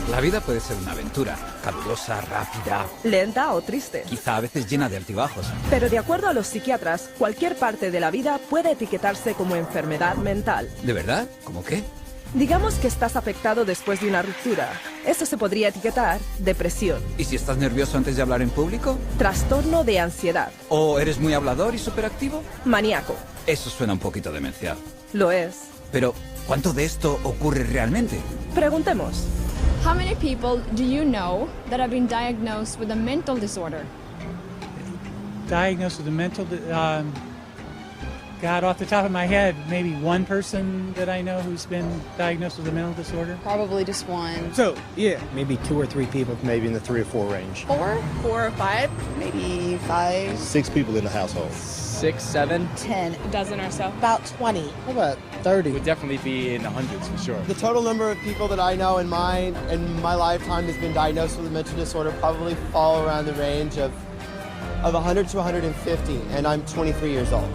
La vida puede ser una aventura, calurosa, rápida, lenta o triste. quizá a veces llena de altibajos. Pero de acuerdo a los psiquiatras, cualquier parte de la vida puede etiquetarse como enfermedad mental. ¿De verdad? ¿Cómo qué? Digamos que estás afectado después de una ruptura. Eso se podría etiquetar depresión, ¿Y si estás nervioso antes de hablar en público? trastorno de ansiedad, ¿O eres muy hablador y superactivo? maníaco. Eso suena un poquito demencial. Lo es. Pero, ¿cuánto de esto ocurre realmente? Preguntemos. How many people do you know that have been diagnosed with a mental disorder? Diagnosed with a mental, God, off the top of my head, maybe one person that I know who's been diagnosed with a mental disorder. Probably just one. So, yeah, maybe 2 or 3 people, maybe in the 3 or 4 range. 4? 4 or 5? Maybe 5. 6 people in the household. 6, 7. 10. A dozen or so. About 20. How about 30? Would definitely be in the hundreds for sure. The total number of people that I know in my lifetime has been diagnosed with a mental disorder probably fall around the range of 100 to 150, and I'm 23 years old.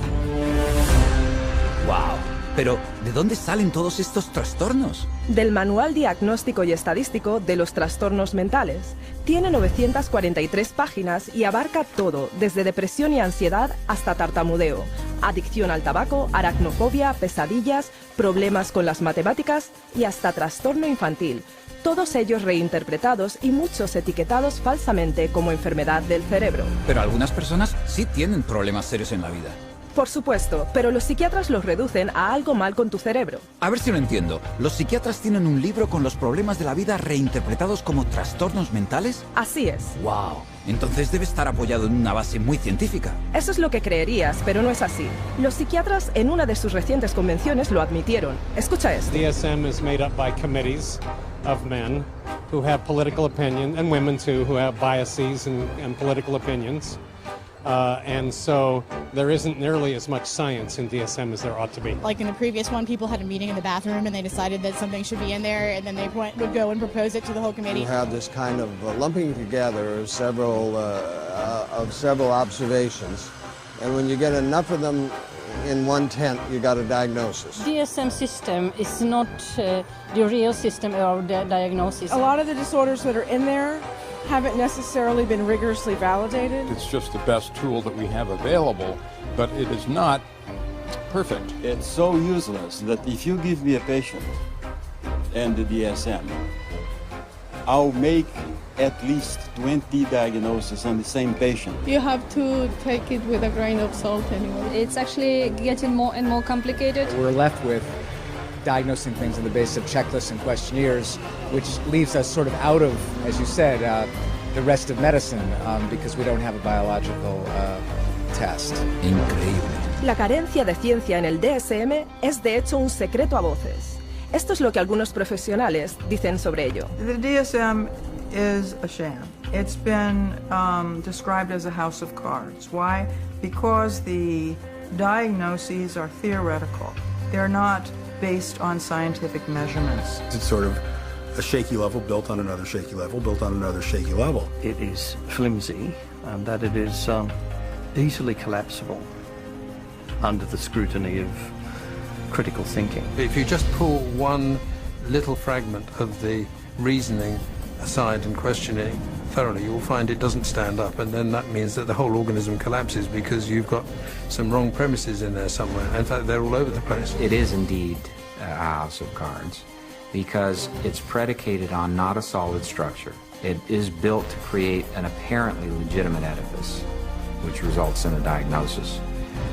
¡Wow! Pero, ¿de dónde salen todos estos trastornos? Del Manual Diagnóstico y Estadístico de los Trastornos Mentales. Tiene 943 páginas y abarca todo, desde depresión y ansiedad hasta tartamudeo, adicción al tabaco, aracnofobia, pesadillas, problemas con las matemáticas y hasta trastorno infantil. Todos ellos reinterpretados y muchos etiquetados falsamente como enfermedad del cerebro. Pero algunas personas sí tienen problemas serios en la vida. Por supuesto, pero los psiquiatras los reducen a algo mal con tu cerebro. A ver si lo entiendo. ¿Los psiquiatras tienen un libro con los problemas de la vida reinterpretados como trastornos mentales? Así es. ¡Wow! Entonces debe estar apoyado en una base muy científica. Eso es lo que creerías, pero no es así. Los psiquiatras en una de sus recientes convenciones lo admitieron. Escucha esto. DSM is made up by committees of men who have political opinion, and women too, who have biases and political opinions. And so there isn't nearly as much science in DSM as there ought to be. Like in the previous one, people had a meeting in the bathroom and they decided that something should be in there, and then they would go and propose it to the whole committee. You have this kind of lumping together of several observations, and when you get enough of them in one tent, you got a diagnosis. DSM system is not the real system of the diagnosis. A lot of the disorders that are in there haven't necessarily been rigorously validated. It's just the best tool that we have available, but it is not perfect. It's so useless that if you give me a patient and the DSM, I'll make at least 20 diagnoses on the same patient. You have to take it with a grain of salt anyway. It's actually getting more and more complicated. We're left with diagnosing things on the basis of checklists and questionnaires, which leaves us sort of out of, as you said, the rest of medicine because we don't have a biological test. Increíble. La carencia de ciencia en el DSM es de hecho un secreto a voces. Esto es lo que algunos profesionales dicen sobre ello. The DSM is a sham. It's been described as a house of cards. Why? Because the diagnoses are theoretical. They're not based on scientific measurements. It's sort of a shaky level built on another shaky level, built on another shaky level. It is flimsy and that it is easily collapsible under the scrutiny of critical thinking. If you just pull one little fragment of the reasoning aside and question it thoroughly, you'll find it doesn't stand up, and then that means that the whole organism collapses because you've got some wrong premises in there somewhere. In fact, they're all over the place. It is indeed a house of cards because it's predicated on not a solid structure. It is built to create an apparently legitimate edifice, which results in a diagnosis.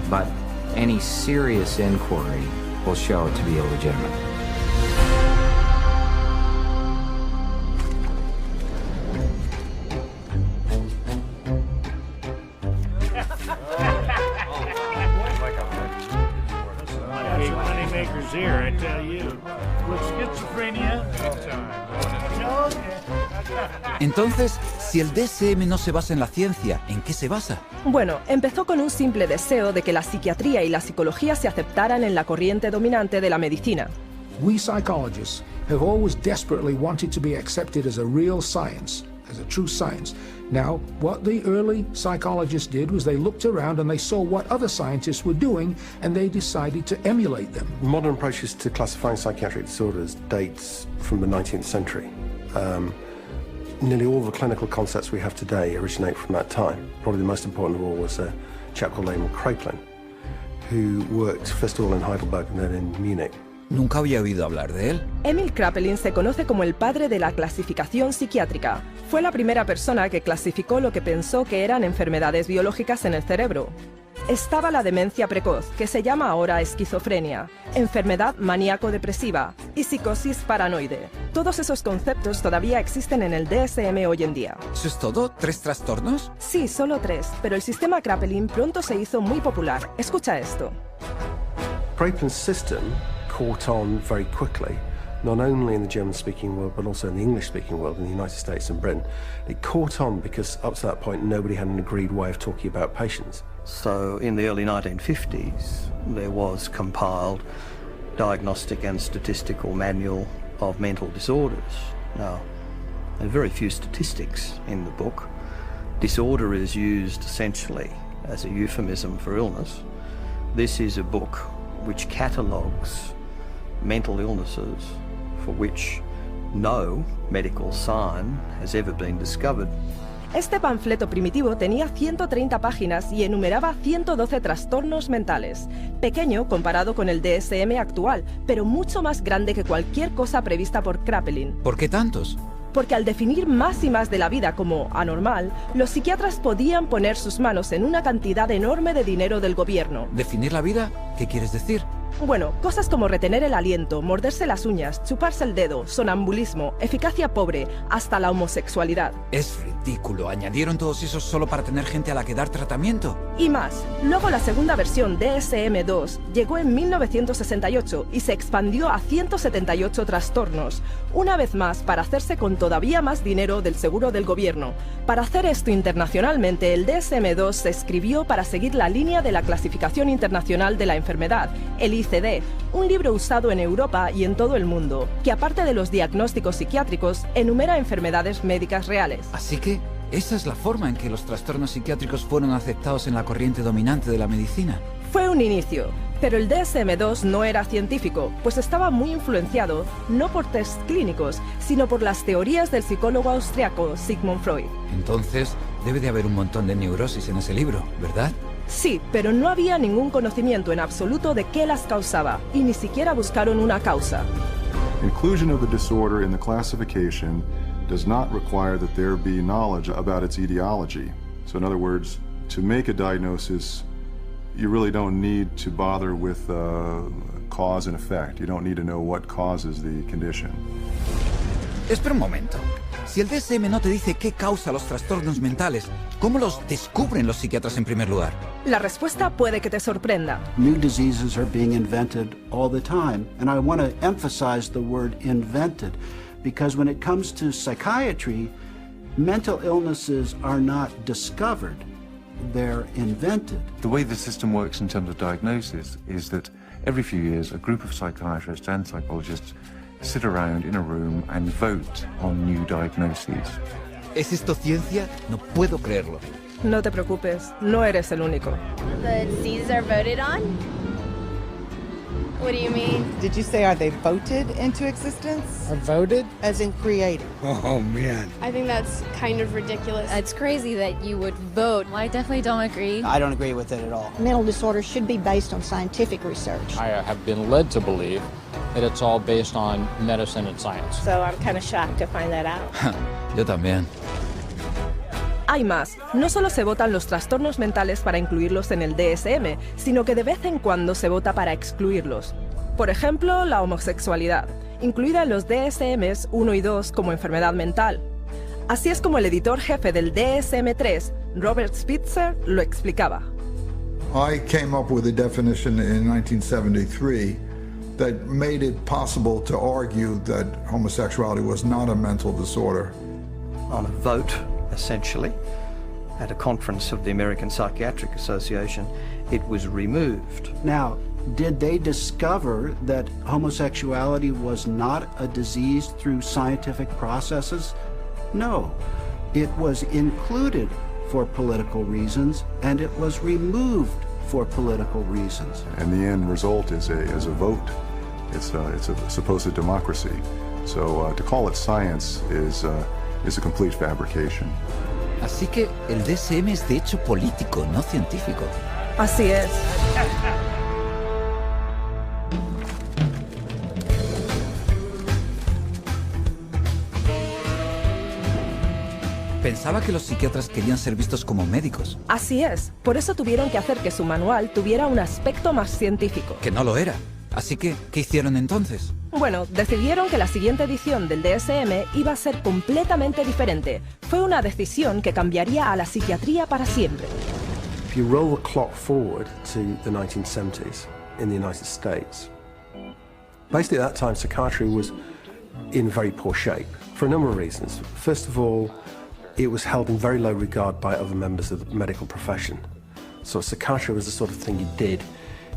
But any serious inquiry will show it to be illegitimate. Here, I tell you. With schizophrenia. Entonces, si el DSM no se basa en la ciencia, ¿en qué se basa? Bueno, empezó con un simple deseo de que la psiquiatría y la psicología se aceptaran en la corriente dominante de la medicina. We psychologists have always desperately wanted to be accepted as a real science, as a true science. Now, what the early psychologists did was they looked around and they saw what other scientists were doing and they decided to emulate them. Modern approaches to classifying psychiatric disorders dates from the 19th century. Nearly all the clinical concepts we have today originate from that time. Probably the most important of all was a chap called Emil Kraepelin, who worked first of all in Heidelberg and then in Munich. Nunca había oído hablar de él. Emil Kraepelin se conoce como el padre de la clasificación psiquiátrica. Fue la primera persona que clasificó lo que pensó que eran enfermedades biológicas en el cerebro. Estaba la demencia precoz, que se llama ahora esquizofrenia, enfermedad maníaco-depresiva y psicosis paranoide. Todos esos conceptos todavía existen en el DSM hoy en día. ¿Eso es todo? ¿3 trastornos? Sí, solo 3, pero el sistema Kraepelin pronto se hizo muy popular. Escucha esto. Kraepelin's system caught on very quickly, not only in the German-speaking world, but also in the English-speaking world, in the United States and Britain. It caught on because up to that point, nobody had an agreed way of talking about patients. So in the early 1950s, there was compiled Diagnostic and Statistical Manual of Mental Disorders. Now, there are very few statistics in the book. Disorder is used essentially as a euphemism for illness. This is a book which catalogues mental illnesses for which no medical sign has ever been discovered. Este panfleto primitivo tenía 130 páginas y enumeraba 112 trastornos mentales. Pequeño comparado con el DSM actual, pero mucho más grande que cualquier cosa prevista por Kraepelin. ¿Por qué tantos? Porque al definir más y más de la vida como anormal, los psiquiatras podían poner sus manos en una cantidad enorme de dinero del gobierno. ¿Definir la vida? ¿Qué quieres decir? Bueno, cosas como retener el aliento, morderse las uñas, chuparse el dedo, sonambulismo, eficacia pobre, hasta la homosexualidad. Es ridículo. ¿Añadieron todos esos solo para tener gente a la que dar tratamiento? Y más. Luego la segunda versión DSM-2 llegó en 1968 y se expandió a 178 trastornos. Una vez más, para hacerse con todavía más dinero del seguro del gobierno. Para hacer esto internacionalmente, el DSM-2 se escribió para seguir la línea de la Clasificación Internacional de la Enfermedad, el ICD, un libro usado en Europa y en todo el mundo, que aparte de los diagnósticos psiquiátricos, enumera enfermedades médicas reales. Así que, esa es la forma en que los trastornos psiquiátricos fueron aceptados en la corriente dominante de la medicina. Fue un inicio, pero el DSM-2 no era científico, pues estaba muy influenciado no por tests clínicos, sino por las teorías del psicólogo austriaco Sigmund Freud. Entonces, debe de haber un montón de neurosis en ese libro, ¿verdad? Sí, pero no había ningún conocimiento en absoluto de qué las causaba, y ni siquiera buscaron una causa. Inclusion of the disorder in the classification does not require that there be knowledge about its etiology. So in other words, to make a diagnosis, you really don't need to bother with cause and effect. You don't need to know what causes the condition. Espera un momento. Si el DSM no te dice qué causa los trastornos mentales, ¿cómo los descubren los psiquiatras en primer lugar? La respuesta puede que te sorprenda. New diseases are being invented all the time, and I want to emphasize the word invented, because when it comes to psychiatry, mental illnesses are not discovered, they're invented. The way the system works in terms of diagnosis is that every few years a group of psychiatrists and psychologists sit around in a room and vote on new diagnoses. ¿Es esto ciencia? No puedo creerlo. No te preocupes, no eres el único. The diseases are voted on? What do you mean? Did you say are they voted into existence? Are voted? As in created. Oh, man. I think that's kind of ridiculous. It's crazy that you would vote. I definitely don't agree. I don't agree with it at all. Mental disorders should be based on scientific research. I have been led to believe that it's all based on medicine and science. So I'm kind of shocked to find that out. Yo también. Hay más, no solo se votan los trastornos mentales para incluirlos en el DSM, sino que de vez en cuando se vota para excluirlos. Por ejemplo, la homosexualidad, incluida en los DSMs 1 y 2 como enfermedad mental. Así es como el editor jefe del DSM-3, Robert Spitzer, lo explicaba. I came up with a definition in 1973 that made it possible to argue that homosexuality was not a mental disorder. On a vote, essentially, at a conference of the American Psychiatric Association, it was removed. Now, did they discover that homosexuality was not a disease through scientific processes? No. It was included for political reasons, and it was removed for political reasons. And the end result is a vote. It's a supposed democracy. So to call it science is a complete fabrication. Así que el DSM es de hecho político, no científico. Así es. Pensaba que los psiquiatras querían ser vistos como médicos. Así es. Por eso tuvieron que hacer que su manual tuviera un aspecto más científico. Que no lo era. Así que, ¿qué hicieron entonces? Bueno, decidieron que la siguiente edición del DSM iba a ser completamente diferente. Fue una decisión que cambiaría a la psiquiatría para siempre. If you roll the clock forward to the 1970s in the United States, basically at that time psychiatry was in very poor shape for a number of reasons. First of all, it was held in very low regard by other members of the medical profession. So psychiatry was the sort of thing you did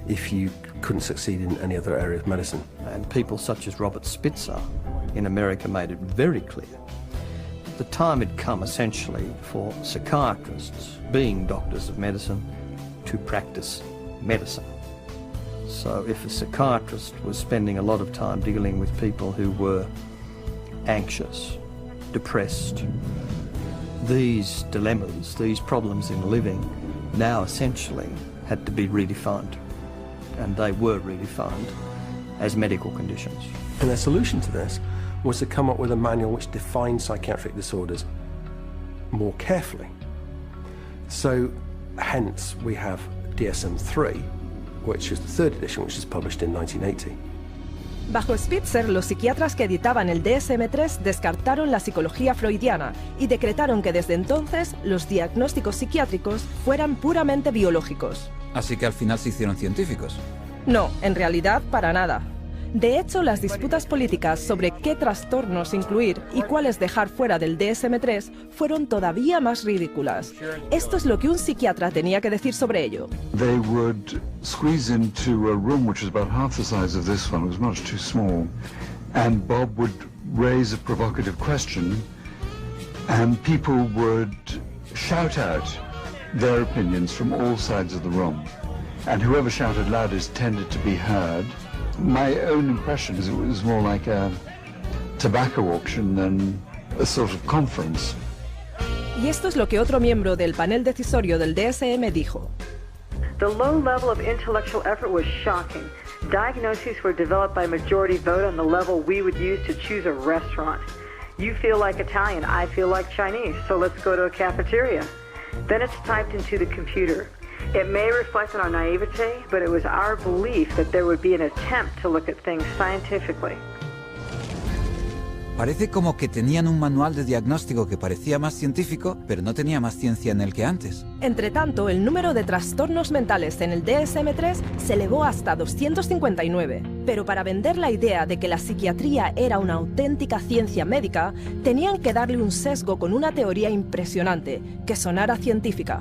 if you couldn't succeed in any other area of medicine. And people such as Robert Spitzer in America made it very clear. The time had come essentially for psychiatrists, being doctors of medicine, to practice medicine. So if a psychiatrist was spending a lot of time dealing with people who were anxious, depressed, these dilemmas, these problems in living, now essentially had to be redefined. And they were redefined as medical conditions. And their solution to this was to come up with a manual which defined psychiatric disorders more carefully. So, hence, we have DSM-3, which is the third edition, which was published in 1980. Bajo Spitzer, los psiquiatras que editaban el DSM-3 descartaron la psicología freudiana y decretaron que desde entonces los diagnósticos psiquiátricos fueran puramente biológicos. Así que al final se hicieron científicos. No, en realidad para nada. De hecho, las disputas políticas sobre qué trastornos incluir y cuáles dejar fuera del DSM-3 fueron todavía más ridículas. Esto es lo que un psiquiatra tenía que decir sobre ello. They would squeeze into a room which was about half the size of this one. It was much too small. And Bob would raise a provocative question, and people would shout out their opinions from all sides of the room. And whoever shouted loudest tended to be heard. My own impression is it was more like a tobacco auction than a sort of conference. Y esto es lo que otro miembro del panel decisorio del DSM dijo. The low level of intellectual effort was shocking. Diagnoses were developed by majority vote on the level we would use to choose a restaurant. You feel like Italian, I feel like Chinese, so let's go to a cafeteria. Then it's typed into the computer. It may reflect on our naivete, but it was our belief that there would be an attempt to look at things scientifically. Parece como que tenían un manual de diagnóstico que parecía más científico, pero no tenía más ciencia en él que antes. Entre tanto, el número de trastornos mentales en el DSM-3 se elevó hasta 259. Pero para vender la idea de que la psiquiatría era una auténtica ciencia médica, tenían que darle un sesgo con una teoría impresionante, que sonara científica.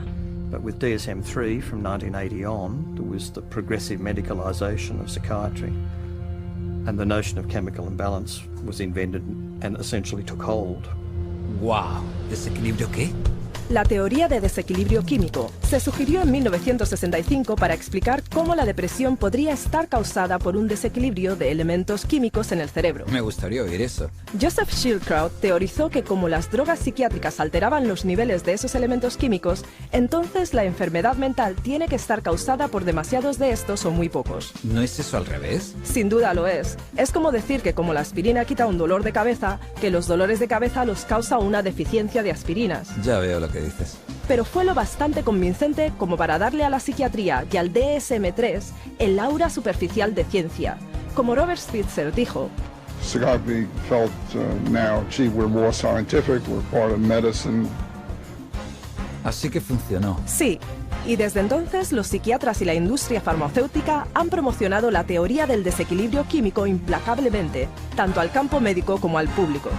But with DSM-3 from 1980 on, there was the progressive medicalisation of psychiatry. And the notion of chemical imbalance was invented and essentially took hold. ¡Wow! ¿Desequilibrio qué? La teoría de desequilibrio químico se sugirió en 1965 para explicar cómo la depresión podría estar causada por un desequilibrio de elementos químicos en el cerebro. Me gustaría oír eso. Joseph Schildkraut teorizó que como las drogas psiquiátricas alteraban los niveles de esos elementos químicos, entonces la enfermedad mental tiene que estar causada por demasiados de estos o muy pocos. ¿No es eso al revés? Sin duda lo es. Es como decir que como la aspirina quita un dolor de cabeza, que los dolores de cabeza los causa una deficiencia de aspirinas. Ya veo lo que dices. Pero fue lo bastante convincente como para darle a la psiquiatría y al DSM-3 el aura superficial de ciencia. Como Robert Spitzer dijo, Psychiatry felt now, gee, we're more scientific, we're part of medicine. Así que funcionó. Sí, y desde entonces los psiquiatras y la industria farmacéutica han promocionado la teoría del desequilibrio químico implacablemente, tanto al campo médico como al público.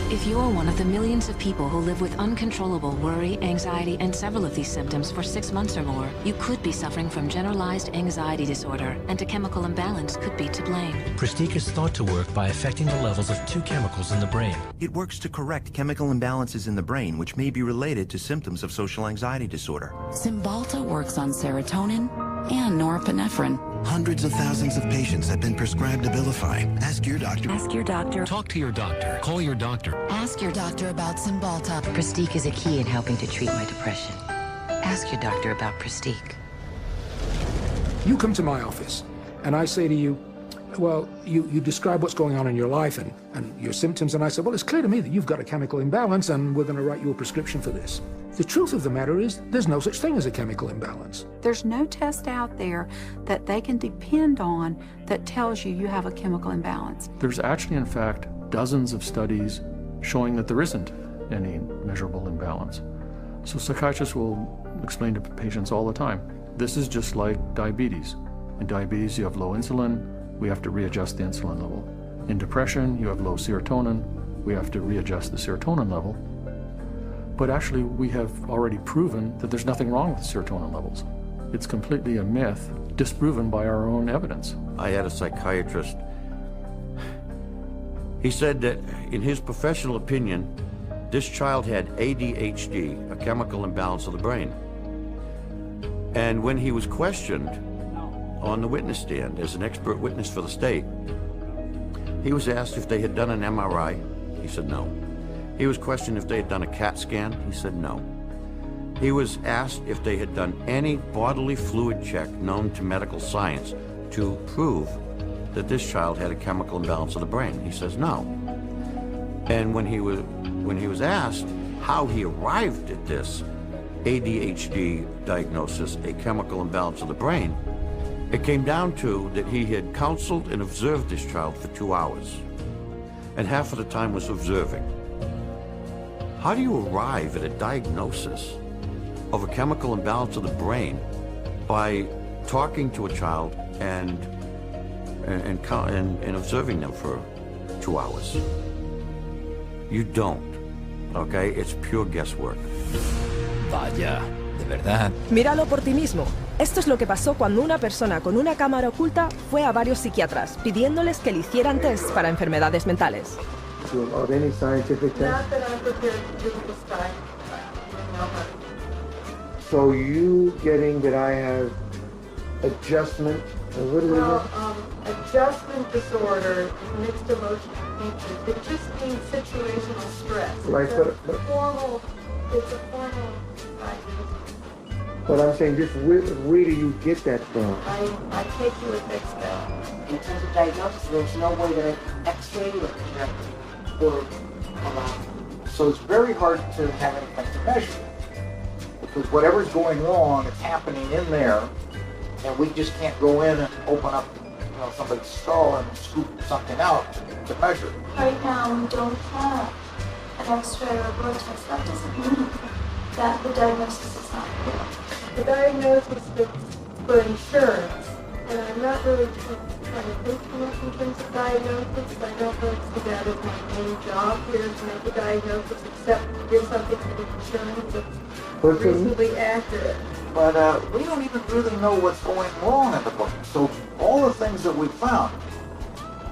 If you're one of the millions of people who live with uncontrollable worry, anxiety, and several of these symptoms for 6 months or more, you could be suffering from generalized anxiety disorder, and a chemical imbalance could be to blame. Pristique is thought to work by affecting the levels of 2 chemicals in the brain. It works to correct chemical imbalances in the brain, which may be related to symptoms of social anxiety disorder. Cymbalta works on serotonin and norepinephrine. Hundreds of thousands of patients have been prescribed Abilify. Ask your doctor. Ask your doctor. Talk to your doctor. Call your doctor. Ask your doctor about Cymbalta. Pristiq is a key in helping to treat my depression. Ask your doctor about Pristiq. You come to my office, and I say to you, well, you describe what's going on in your life and your symptoms, and I say, well, it's clear to me that you've got a chemical imbalance, and we're going to write you a prescription for this. The truth of the matter is, there's no such thing as a chemical imbalance. There's no test out there that they can depend on that tells you you have a chemical imbalance. There's actually, in fact, dozens of studies showing that there isn't any measurable imbalance. So psychiatrists will explain to patients all the time, this is just like diabetes. In diabetes, you have low insulin, we have to readjust the insulin level. In depression, you have low serotonin, we have to readjust the serotonin level. But actually, we have already proven that there's nothing wrong with serotonin levels. It's completely a myth, disproven by our own evidence. I had a psychiatrist. He said that, in his professional opinion, this child had ADHD, a chemical imbalance of the brain. And when he was questioned on the witness stand as an expert witness for the state, he was asked if they had done an MRI. He said no. He was questioned if they had done a CAT scan. He said no. He was asked if they had done any bodily fluid check known to medical science to prove that this child had a chemical imbalance of the brain. He says no. And when he was asked how he arrived at this ADHD diagnosis, a chemical imbalance of the brain, it came down to that he had counseled and observed this child for 2 hours, and half of the time was observing. How do you arrive at a diagnosis of a chemical imbalance of the brain by talking to a child and observing them for 2 hours? You don't, okay? It's pure guesswork. Vaya, de verdad. Míralo por ti mismo. Esto es lo que pasó cuando una persona con una cámara oculta fue a varios psiquiatras pidiéndoles que le hicieran test para enfermedades mentales. Of any scientific test? Not that I'm prepared to do this time. So you getting that I have adjustment? What do we adjustment disorder, mixed emotional thinking. It just means situational stress. Right, it's a formal diagnosis. But I'm saying, just where do you get that from? I take you with Excel. In terms of diagnosis, there's no way that I X-ray or so it's very hard to have anything to measure, because whatever's going on is happening in there, and we just can't go in and open up, somebody's skull and scoop something out to measure. Right now, we don't have an X-ray or blood test. That doesn't mean that the diagnosis is not real. The diagnosis is for insurance, and I'm not really trying to think too much in terms of diagnosis. I don't really see that as my main job here to make a diagnosis, except to give something to the insurance that's reasonably accurate. But we don't even really know what's going wrong in the brain. So all the things that we found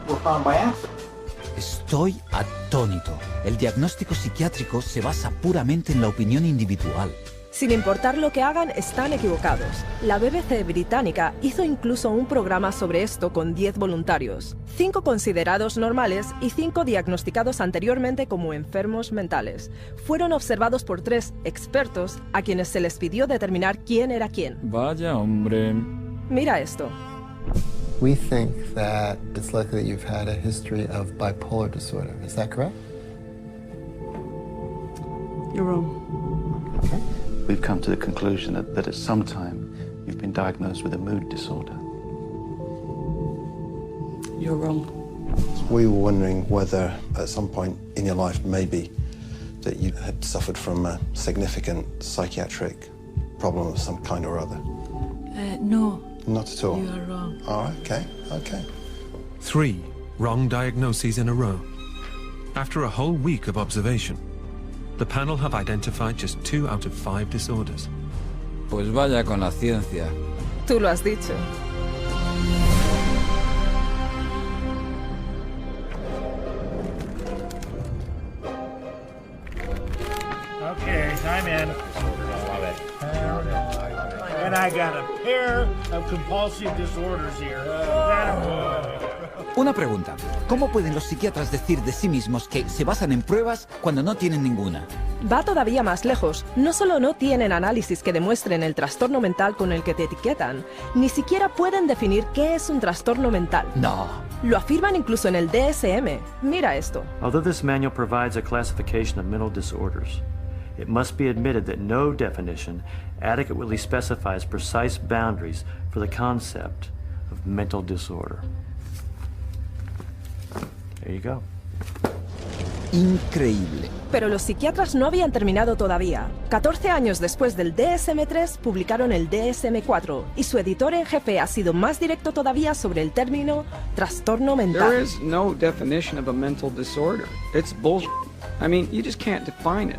were found by accident. Estoy atónito. El diagnóstico psiquiátrico se basa puramente en la opinión individual. Sin importar lo que hagan, están equivocados. La BBC británica hizo incluso un programa sobre esto con 10 voluntarios, 5 considerados normales y 5 diagnosticados anteriormente como enfermos mentales. Fueron observados por 3 expertos a quienes se les pidió determinar quién era quién. Vaya hombre. Mira esto. We think that it's likely that you've had a history of bipolar disorder. Is that correct? You're wrong. Okay. We've come to the conclusion that at some time you've been diagnosed with a mood disorder. You're wrong. We were wondering whether at some point in your life maybe that you had suffered from a significant psychiatric problem of some kind or other. No. Not at all? You are wrong. Oh, okay, okay. 3 wrong diagnoses in a row. After a whole week of observation, the panel have identified just 2 out of 5 disorders. Pues vaya con la ciencia. Tú lo has dicho. Okay, time in. And I got a pair of compulsive disorders here. Una pregunta. ¿Cómo pueden los psiquiatras decir de sí mismos que se basan en pruebas cuando no tienen ninguna? Va todavía más lejos. No solo no tienen análisis que demuestren el trastorno mental con el que te etiquetan, ni siquiera pueden definir qué es un trastorno mental. No. Lo afirman incluso en el DSM. Mira esto. Although this manual provides a classification of mental disorders, it must be admitted that no definition adequately specifies precise boundaries for the concept of mental disorder. There you go. Increíble. Pero los psiquiatras no habían terminado todavía. 14 años después del DSM-3 publicaron el DSM-4 y su editor en jefe ha sido más directo todavía sobre el término trastorno mental. There is no definition of a mental disorder. It's bullshit. I mean, you just can't define it.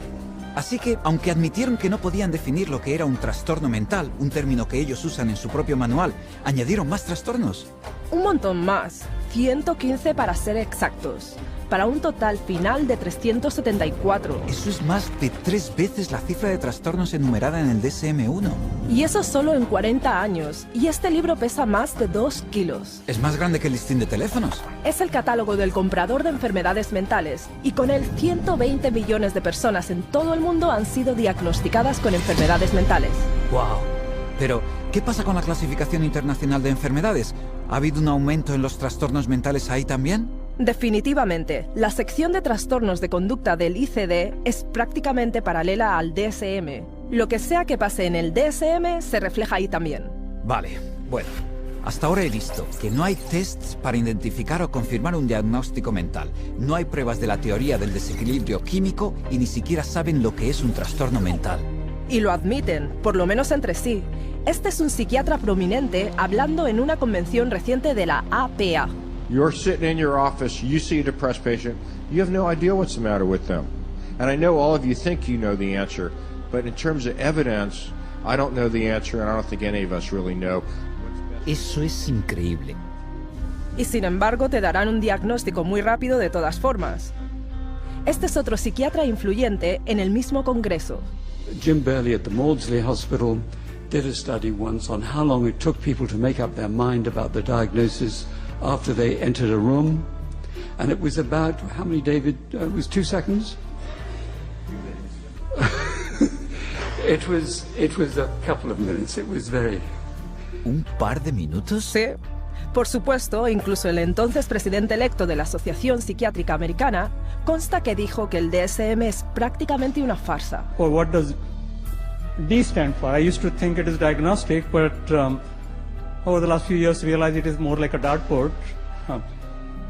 Así que, aunque admitieron que no podían definir lo que era un trastorno mental, un término que ellos usan en su propio manual, añadieron más trastornos. Un montón más, 115 para ser exactos, para un total final de 374. Eso es más de 3 veces la cifra de trastornos enumerada en el DSM-1. Y eso solo en 40 años, y este libro pesa más de 2 kilos. Es más grande que el listín de teléfonos. Es el catálogo del comprador de enfermedades mentales, y con él 120 millones de personas en todo el mundo han sido diagnosticadas con enfermedades mentales. ¡Wow! Pero, ¿qué pasa con la clasificación internacional de enfermedades? ¿Ha habido un aumento en los trastornos mentales ahí también? Definitivamente, la sección de trastornos de conducta del ICD es prácticamente paralela al DSM. Lo que sea que pase en el DSM se refleja ahí también. Vale, bueno. Hasta ahora he visto que no hay tests para identificar o confirmar un diagnóstico mental. No hay pruebas de la teoría del desequilibrio químico y ni siquiera saben lo que es un trastorno mental. Y lo admiten, por lo menos entre sí. Este es un psiquiatra prominente hablando en una convención reciente de la APA. You're sitting in your office, you see a depressed patient, you have no idea what's the matter with them. And I know all of you think you know the answer, but in terms of evidence, I don't know the answer and I don't think any of us really know. Eso es increíble. Y sin embargo te darán un diagnóstico muy rápido de todas formas. Este es otro psiquiatra influyente en el mismo congreso. Jim Burley at the Maudsley Hospital did a study once on how long it took people to make up their mind about the diagnosis after they entered a room. And it was about, how many, David? It was 2 seconds? It was a couple of minutes. It was very... ¿Un par de minutos? Sí. Por supuesto, incluso el entonces presidente electo de la Asociación Psiquiátrica Americana consta que dijo que el DSM es prácticamente una farsa. Well, what does D stand for? I used to think it is diagnostic, but over the last few years realized it is more like a dartboard.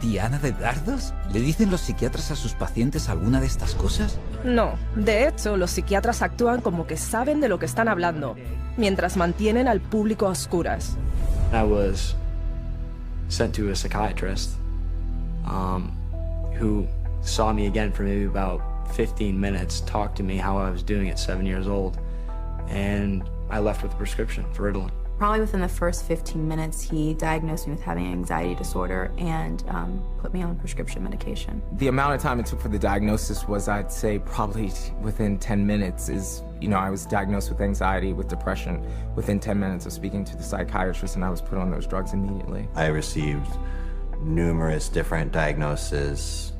¿Diana de dardos? ¿Le dicen los psiquiatras a sus pacientes alguna de estas cosas? No, de hecho, los psiquiatras actúan como que saben de lo que están hablando, mientras mantienen al público a oscuras. I was sent to a psychiatrist who saw me again for maybe about 15 minutes, talked to me how I was doing at 7 years old, and I left with a prescription for Ritalin. Probably within the first 15 minutes, he diagnosed me with having an anxiety disorder and put me on prescription medication. The amount of time it took for the diagnosis was, I'd say, probably within 10 minutes I was diagnosed with anxiety, with depression, within 10 minutes of speaking to the psychiatrist, and I was put on those drugs immediately. I received numerous different diagnoses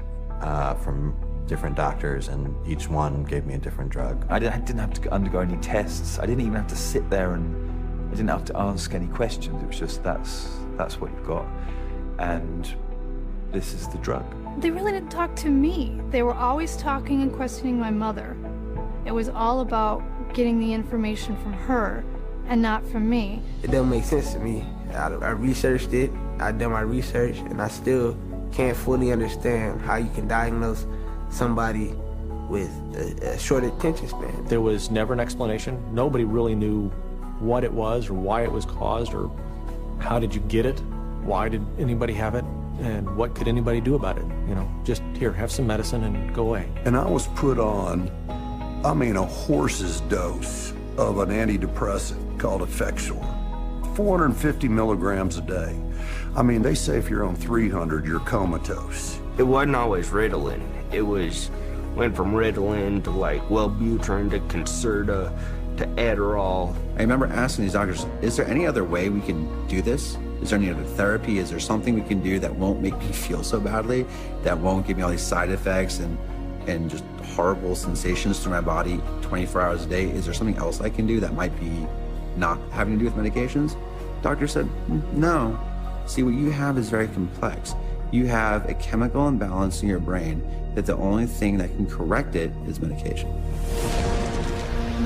from different doctors, and each one gave me a different drug. I didn't have to undergo any tests. I didn't even have to sit there and I didn't have to ask any questions. It was just, that's what you've got, and this is the drug. They really didn't talk to me. They were always talking and questioning my mother. It was all about getting the information from her and not from me. It doesn't make sense to me. I researched it, I done my research, and I still can't fully understand how you can diagnose somebody with a short attention span. There was never an explanation. Nobody really knew what it was or why it was caused or how did you get it, why did anybody have it, and what could anybody do about it. Just here, have some medicine and go away. And I was put on, a horse's dose of an antidepressant called Effexor, 450 milligrams a day. They say if you're on 300, you're comatose. It wasn't always Ritalin. It went from Ritalin to Wellbutrin to Concerta to Adderall I remember asking these doctors, is there any other way we can do this? Is there any other therapy? Is there something we can do that won't make me feel so badly, that won't give me all these side effects and just horrible sensations through my body 24 hours a day? Is there something else I can do that might be not having to do with medications? Doctor said, no. See, what you have is very complex. You have a chemical imbalance in your brain that the only thing that can correct it is medication.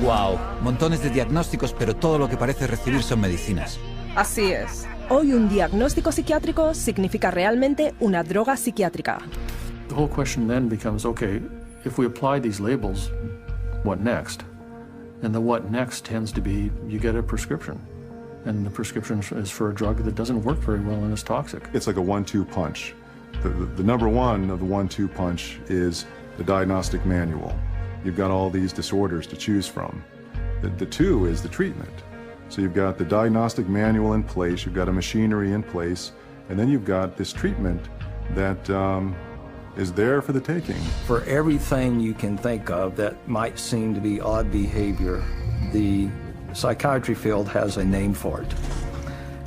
Wow, montones de diagnósticos, pero todo lo que parece recibir son medicinas. Así es. Hoy un diagnóstico psiquiátrico significa realmente una droga psiquiátrica. The whole question then becomes, okay, if we apply these labels, what next? And the what next tends to be, you get a prescription. And the prescription is for a drug that doesn't work very well and is toxic. It's like a 1-2 punch. The number one of the 1-2 punch is the diagnostic manual. You've got all these disorders to choose from. The two is the treatment. So you've got the diagnostic manual in place, you've got a machinery in place, and then you've got this treatment that is there for the taking. For everything you can think of that might seem to be odd behavior, the psychiatry field has a name for it.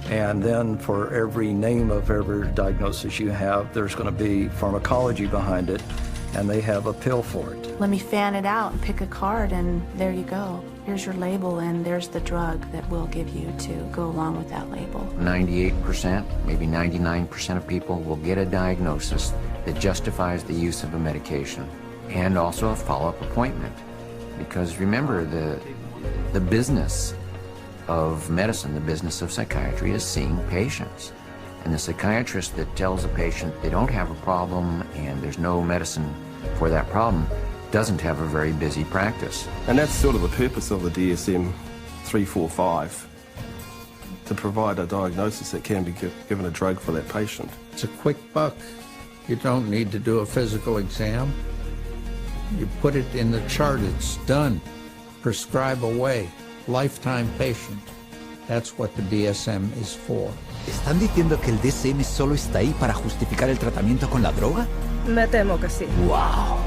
And then for every name of every diagnosis you have, there's going to be pharmacology behind it, and they have a pill for it. Let me fan it out and pick a card, and there you go. Here's your label, and there's the drug that we'll give you to go along with that label. 98%, maybe 99% of people will get a diagnosis that justifies the use of a medication and also a follow-up appointment. Because remember, the business of medicine, the business of psychiatry, is seeing patients. And the psychiatrist that tells a patient they don't have a problem and there's no medicine for that problem doesn't have a very busy practice. And that's sort of the purpose of the DSM-345, to provide a diagnosis that can be given a drug for that patient. It's a quick buck. You don't need to do a physical exam. You put it in the chart, it's done. Prescribe away. Lifetime patient. That's what the DSM is for. ¿Están diciendo que el DSM solo está ahí para justificar el tratamiento con la droga? Me temo que sí. ¡Wow!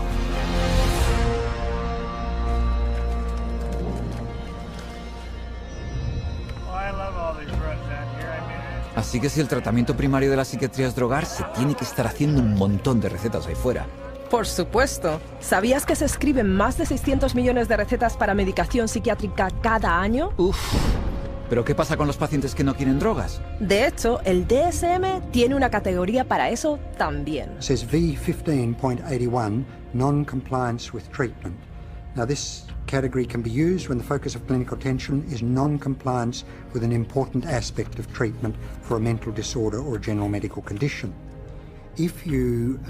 Así que si el tratamiento primario de la psiquiatría es drogar, se tiene que estar haciendo un montón de recetas ahí fuera. Por supuesto. ¿Sabías que se escriben más de 600 millones de recetas para medicación psiquiátrica cada año? Uf. ¿Pero qué pasa con los pacientes que no quieren drogas? De hecho, el DSM tiene una categoría para eso también. It says V15.81, non-compliance with treatment. Now this category can be used when the focus of clinical attention is non-compliance with an important aspect of treatment for a mental disorder or a general medical condition. If you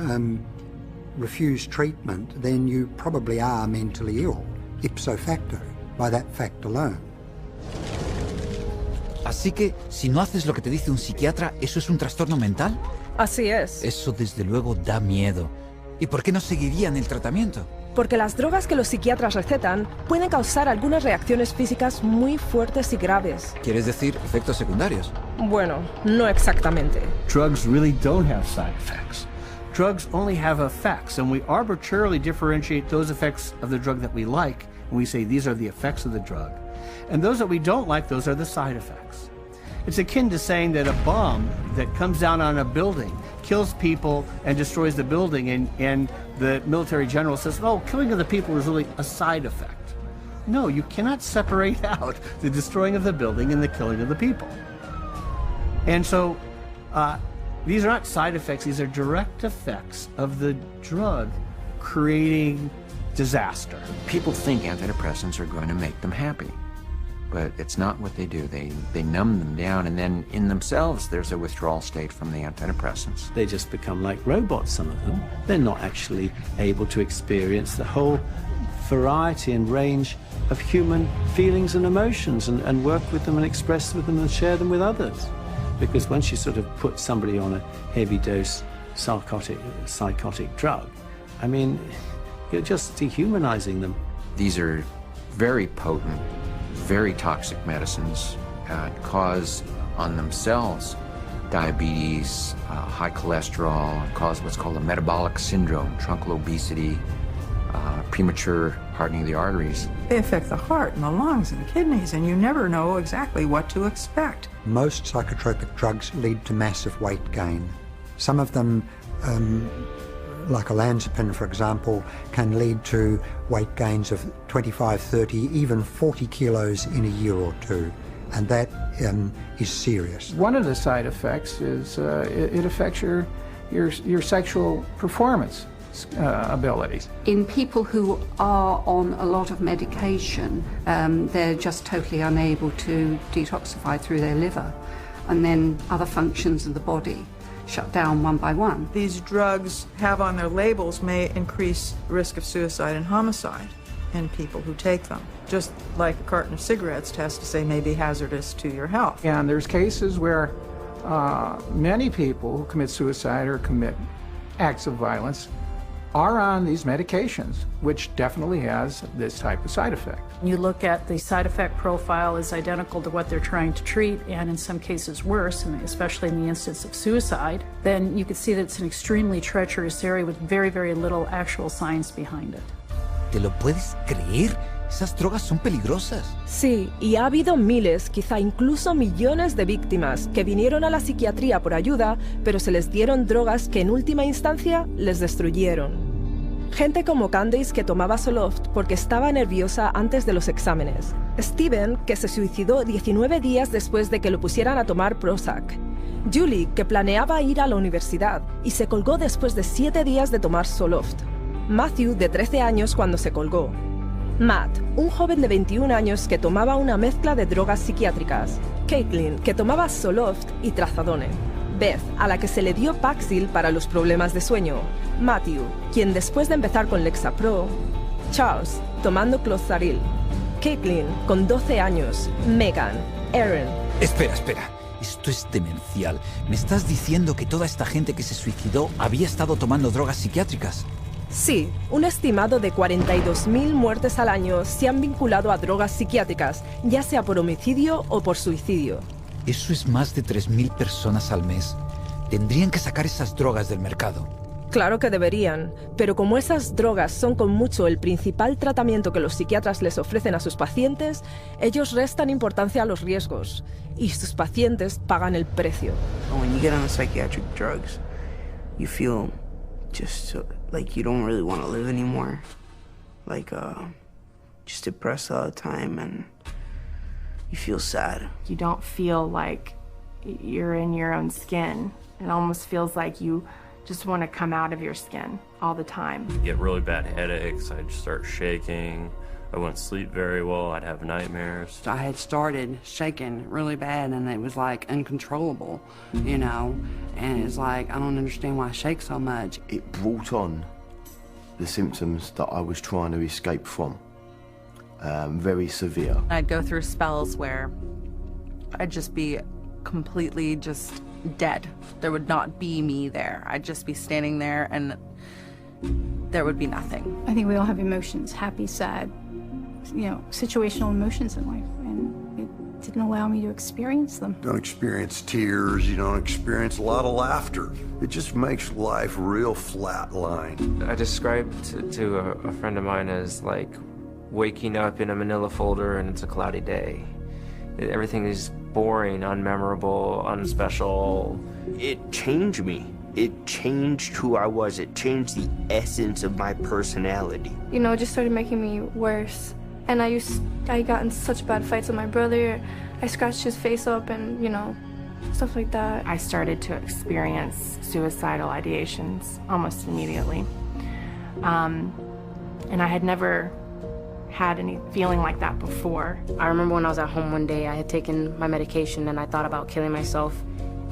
refuse treatment, then you probably are mentally ill, ipso facto, by that fact alone. Así que, si no haces lo que te dice un psiquiatra, ¿eso es un trastorno mental? Así es. Eso desde luego da miedo. ¿Y por qué no seguirían el tratamiento? Porque las drogas que los psiquiatras recetan pueden causar algunas reacciones físicas muy fuertes y graves. ¿Quieres decir efectos secundarios? Bueno, no exactamente. Drugs really don't have side effects. Drugs only have effects, and we arbitrarily differentiate those effects of the drug that we like, and we say these are the effects of the drug. And those that we don't like, those are the side effects. It's akin to saying that a bomb that comes down on a building kills people and destroys the building, and the military general says, oh, killing of the people is really a side effect. No, you cannot separate out the destroying of the building and the killing of the people. And so these are not side effects, these are direct effects of the drug creating disaster. People think antidepressants are going to make them happy. But it's not what they do. They numb them down, and then in themselves there's a withdrawal state from the antidepressants. They just become like robots, some of them. They're not actually able to experience the whole variety and range of human feelings and emotions and work with them and express with them and share them with others. Because once you sort of put somebody on a heavy dose psychotic drug, I mean, you're just dehumanizing them. These are very potent, very toxic medicines, cause on themselves diabetes, high cholesterol, cause what's called a metabolic syndrome, truncal obesity, premature hardening of the arteries. They affect the heart and the lungs and the kidneys, and you never know exactly what to expect. Most psychotropic drugs lead to massive weight gain. Some of them, like olanzapine, for example, can lead to weight gains of 25, 30, even 40 kilos in a year or two. And that is serious. One of the side effects is it affects your sexual performance abilities. In people who are on a lot of medication, they're just totally unable to detoxify through their liver, and then other functions of the body shut down one by one. These drugs have on their labels may increase risk of suicide and homicide in people who take them. Just like a carton of cigarettes tests to say may be hazardous to your health. And there's cases where many people who commit suicide or commit acts of violence are on these medications, which definitely has this type of side effect. You look at the side effect profile is identical to what they're trying to treat, and in some cases worse, and especially in the instance of suicide, then you could see that it's an extremely treacherous area with very, very little actual science behind it. ¿Te lo puedes creer? Esas drogas son peligrosas. Sí, y ha habido miles, quizá incluso millones de víctimas que vinieron a la psiquiatría por ayuda, pero se les dieron drogas que en última instancia les destruyeron. Gente como Candace, que tomaba Zoloft porque estaba nerviosa antes de los exámenes. Steven, que se suicidó 19 días después de que lo pusieran a tomar Prozac. Julie, que planeaba ir a la universidad y se colgó después de 7 días de tomar Zoloft. Matthew, de 13 años, cuando se colgó. Matt, un joven de 21 años que tomaba una mezcla de drogas psiquiátricas. Caitlin, que tomaba Zoloft y Trazadone. Beth, a la que se le dio Paxil para los problemas de sueño. Matthew, quien después de empezar con Lexapro. Charles, tomando Clozaril. Caitlin, con 12 años. Megan, Aaron. Espera. Esto es demencial. ¿Me estás diciendo que toda esta gente que se suicidó había estado tomando drogas psiquiátricas? Sí, un estimado de 42.000 muertes al año se han vinculado a drogas psiquiátricas, ya sea por homicidio o por suicidio. Eso es más de 3.000 personas al mes. Tendrían que sacar esas drogas del mercado. Claro que deberían, pero como esas drogas son con mucho el principal tratamiento que los psiquiatras les ofrecen a sus pacientes, ellos restan importancia a los riesgos, y sus pacientes pagan el precio. When you get on the psychiatric drugs, you feel just like you don't really want to live anymore. Like, just depressed all the time, and you feel sad. You don't feel like you're in your own skin. It almost feels like you just want to come out of your skin all the time. I'd get really bad headaches, I'd start shaking, I wouldn't sleep very well, I'd have nightmares. I had started shaking really bad and it was like uncontrollable, you know, and it's like, I don't understand why I shake so much. It brought on the symptoms that I was trying to escape from, very severe. I'd go through spells where I'd just be completely just dead. There would not be me there. I'd just be standing there and there would be nothing. I think we all have emotions, happy, sad, you know, situational emotions in life, and it didn't allow me to experience them. You don't experience tears, you don't experience a lot of laughter. It just makes life real flatline. I described to a friend of mine as like waking up in a manila folder and it's a cloudy day. Everything is boring, unmemorable, unspecial. It changed me. It changed who I was. It changed the essence of my personality. You know, it just started making me worse. And I got in such bad fights with my brother. I scratched his face up and, you know, stuff like that. I started to experience suicidal ideations almost immediately. And I had never had any feeling like that before. I remember when I was at home one day, I had taken my medication and I thought about killing myself,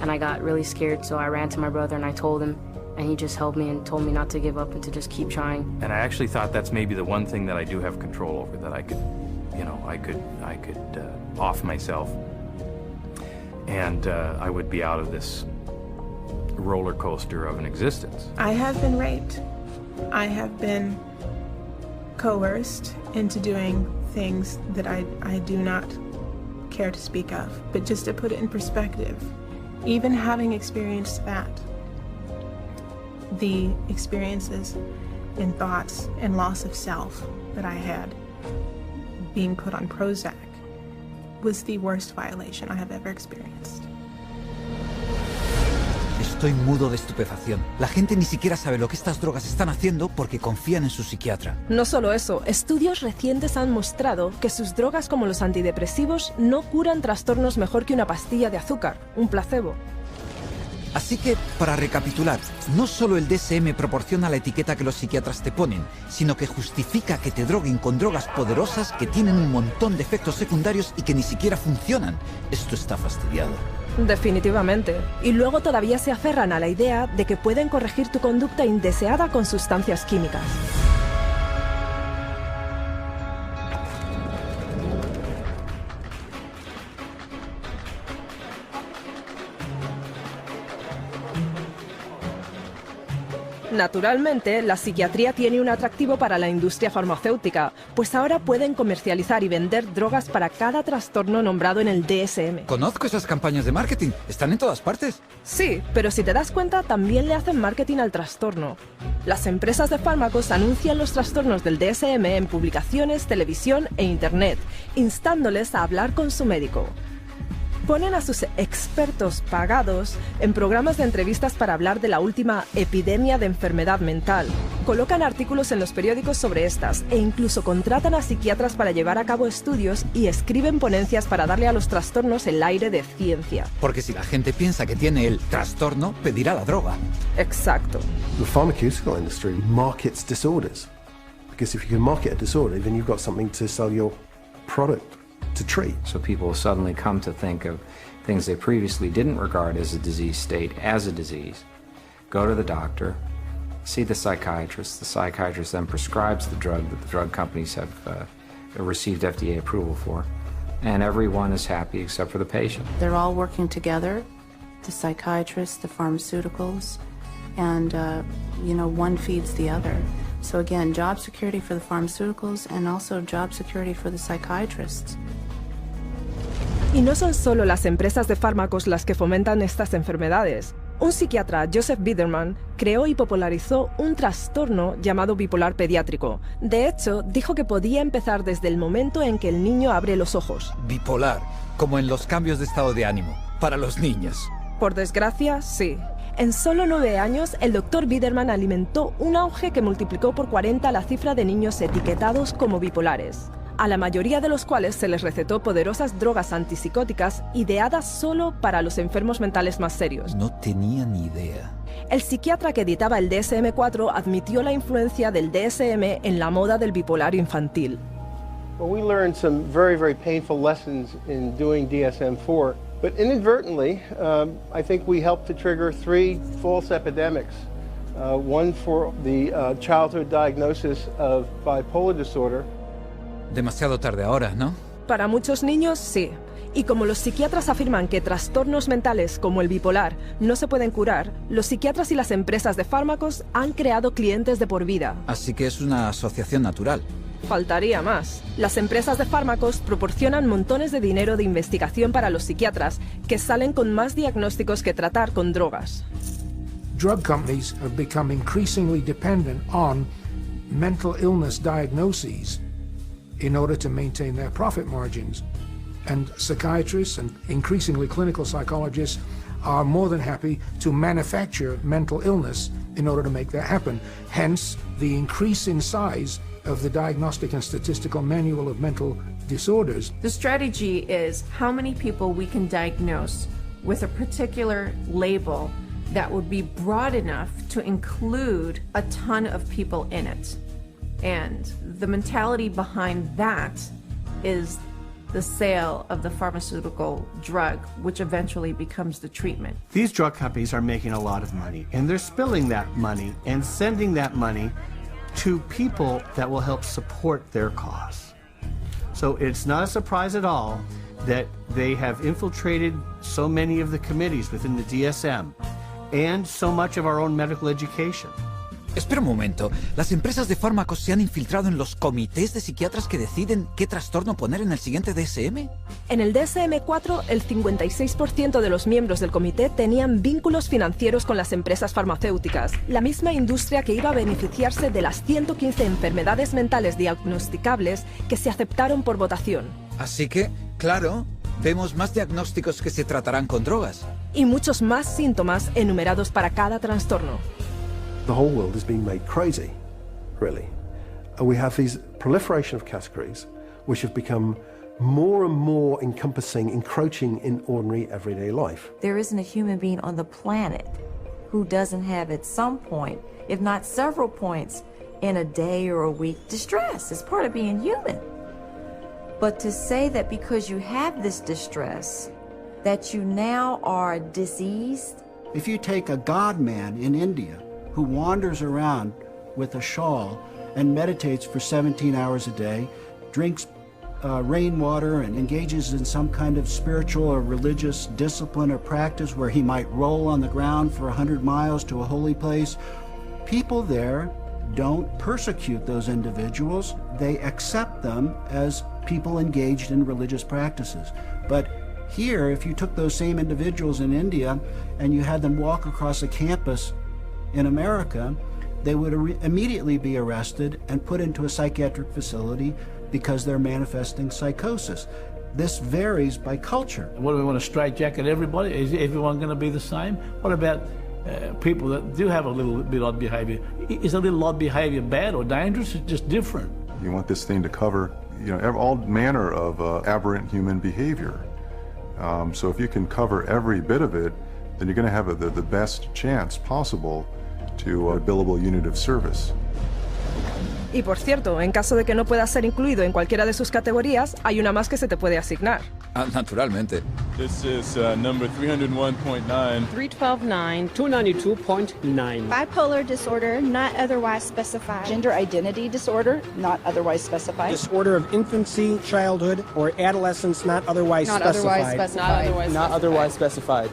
and I got really scared, so I ran to my brother and I told him, and he just held me and told me not to give up and to just keep trying. And I actually thought that's maybe the one thing that I do have control over, that I could, you know, I could off myself, and I would be out of this roller coaster of an existence. I have been raped. I have been coerced into doing things that I do not care to speak of. But just to put it in perspective, even having experienced that, the experiences in thoughts and loss of self that I had, being put on Prozac was the worst violation I have ever experienced. Estoy mudo de estupefacción. La gente ni siquiera sabe lo que estas drogas están haciendo porque confían en su psiquiatra. No solo eso, estudios recientes han mostrado que sus drogas como los antidepresivos no curan trastornos mejor que una pastilla de azúcar, un placebo. Así que, para recapitular, no solo el DSM proporciona la etiqueta que los psiquiatras te ponen, sino que justifica que te droguen con drogas poderosas que tienen un montón de efectos secundarios y que ni siquiera funcionan. Esto está fastidiado. Definitivamente. Y luego todavía se aferran a la idea de que pueden corregir tu conducta indeseada con sustancias químicas. Naturalmente, la psiquiatría tiene un atractivo para la industria farmacéutica, pues ahora pueden comercializar y vender drogas para cada trastorno nombrado en el DSM. Conozco esas campañas de marketing, están en todas partes. Sí, pero si te das cuenta, también le hacen marketing al trastorno. Las empresas de fármacos anuncian los trastornos del DSM en publicaciones, televisión e internet, instándoles a hablar con su médico. Ponen a sus expertos pagados en programas de entrevistas para hablar de la última epidemia de enfermedad mental. Colocan artículos en los periódicos sobre estas e incluso contratan a psiquiatras para llevar a cabo estudios y escriben ponencias para darle a los trastornos el aire de ciencia. Porque si la gente piensa que tiene el trastorno, pedirá la droga. Exacto. The pharmaceutical industry markets disorders. Because if you can market a disorder, then you've got something to sell your product to treat. So people suddenly come to think of things they previously didn't regard as a disease state as a disease, go to the doctor, see the psychiatrist then prescribes the drug that the drug companies have received FDA approval for, and everyone is happy except for the patient. They're all working together, the psychiatrists, the pharmaceuticals, and one feeds the other. So again, job security for the pharmaceuticals and also job security for the psychiatrists. Y no son solo las empresas de fármacos las que fomentan estas enfermedades. Un psiquiatra, Joseph Biderman, creó y popularizó un trastorno llamado bipolar pediátrico. De hecho, dijo que podía empezar desde el momento en que el niño abre los ojos. Bipolar, como en los cambios de estado de ánimo, para los niños. Por desgracia, sí. En solo 9 años, el Dr. Biderman alimentó un auge que multiplicó por 40 la cifra de niños etiquetados como bipolares, a la mayoría de los cuales se les recetó poderosas drogas antipsicóticas ideadas solo para los enfermos mentales más serios. No tenía ni idea. El psiquiatra que editaba el DSM-4 admitió la influencia del DSM en la moda del bipolar infantil. Well, we learned some very, very painful lessons in doing DSM-4, but inadvertently, I think we helped to trigger 3 false epidemics. One for the childhood diagnosis of bipolar disorder. Demasiado tarde ahora, ¿no? Para muchos niños, sí. Y como los psiquiatras afirman que trastornos mentales como el bipolar no se pueden curar, los psiquiatras y las empresas de fármacos han creado clientes de por vida. Así que es una asociación natural. Faltaría más. Las empresas de fármacos proporcionan montones de dinero de investigación para los psiquiatras que salen con más diagnósticos que tratar con drogas. Drug companies have become increasingly dependent on mental illness diagnoses in order to maintain their profit margins. And psychiatrists and increasingly clinical psychologists are more than happy to manufacture mental illness in order to make that happen. Hence, the increase in size of the Diagnostic and Statistical Manual of Mental Disorders. The strategy is how many people we can diagnose with a particular label that would be broad enough to include a ton of people in it. And the mentality behind that is the sale of the pharmaceutical drug, which eventually becomes the treatment. These drug companies are making a lot of money, and they're spilling that money and sending that money to people that will help support their cause. So it's not a surprise at all that they have infiltrated so many of the committees within the DSM and so much of our own medical education. Espera un momento. ¿Las empresas de fármacos se han infiltrado en los comités de psiquiatras que deciden qué trastorno poner en el siguiente DSM? En el DSM-4, el 56% de los miembros del comité tenían vínculos financieros con las empresas farmacéuticas, la misma industria que iba a beneficiarse de las 115 enfermedades mentales diagnosticables que se aceptaron por votación. Así que, claro, vemos más diagnósticos que se tratarán con drogas. Y muchos más síntomas enumerados para cada trastorno. The whole world is being made crazy, really. We have these proliferation of categories which have become more and more encompassing, encroaching in ordinary everyday life. There isn't a human being on the planet who doesn't have at some point, if not several points, in a day or a week, distress. It's part of being human. But to say that because you have this distress, that you now are diseased? If you take a god man in India who wanders around with a shawl and meditates for 17 hours a day, drinks rainwater and engages in some kind of spiritual or religious discipline or practice where he might roll on the ground for 100 miles to a holy place, people there don't persecute those individuals. They accept them as people engaged in religious practices. But here, if you took those same individuals in India and you had them walk across a campus in America, they would immediately be arrested and put into a psychiatric facility because they're manifesting psychosis. This varies by culture. What do we want to straitjacket everybody? Is everyone going to be the same? What about people that do have a little bit odd behavior? Is a little odd behavior bad or dangerous? It's just different. You want this thing to cover, all manner of aberrant human behavior. So if you can cover every bit of it, then you're going to have the best chance possible to a billable unit of service. Y por cierto, en caso de que no puedas ser incluido en cualquiera de sus categorías, hay una más que se te puede asignar. Naturalmente. This is number 301.9. 312.9. 292.9. Bipolar disorder, not otherwise specified. Gender identity disorder, not otherwise specified. Disorder of infancy, childhood, or adolescence, not otherwise specified. Not otherwise specified.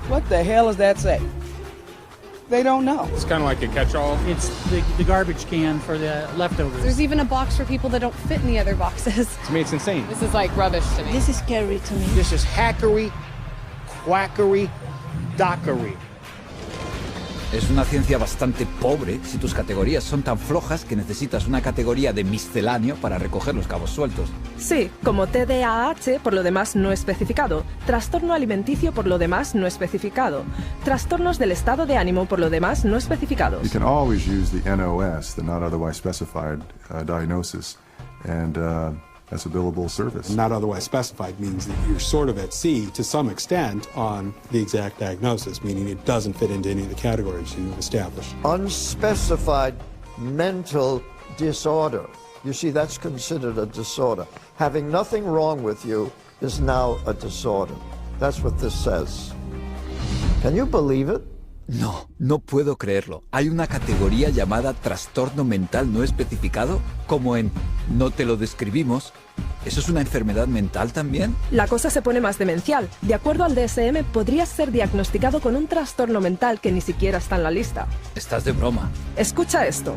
What the hell does that say? They don't know. It's kind of like a catch-all. It's the garbage can for the leftovers. There's even a box for people that don't fit in the other boxes. To me, it's insane. This is like rubbish to me. This is scary to me. This is hackery, quackery, dockery. Es una ciencia bastante pobre si tus categorías son tan flojas que necesitas una categoría de misceláneo para recoger los cabos sueltos. Sí, como TDAH por lo demás no especificado, trastorno alimenticio por lo demás no especificado, trastornos del estado de ánimo por lo demás no especificados. You can always use the NOS, the not otherwise specified diagnosis, and as a billable service. Not otherwise specified means that you're sort of at sea to some extent on the exact diagnosis, meaning it doesn't fit into any of the categories you've established. Unspecified mental disorder. You see, that's considered a disorder. Having nothing wrong with you is now a disorder. That's what this says. Can you believe it? No puedo creerlo. ¿Hay una categoría llamada trastorno mental no especificado? Como en no te lo describimos. ¿Eso es una enfermedad mental también? La cosa se pone más demencial. De acuerdo al DSM, podrías ser diagnosticado con un trastorno mental que ni siquiera está en la lista. Estás de broma. Escucha esto.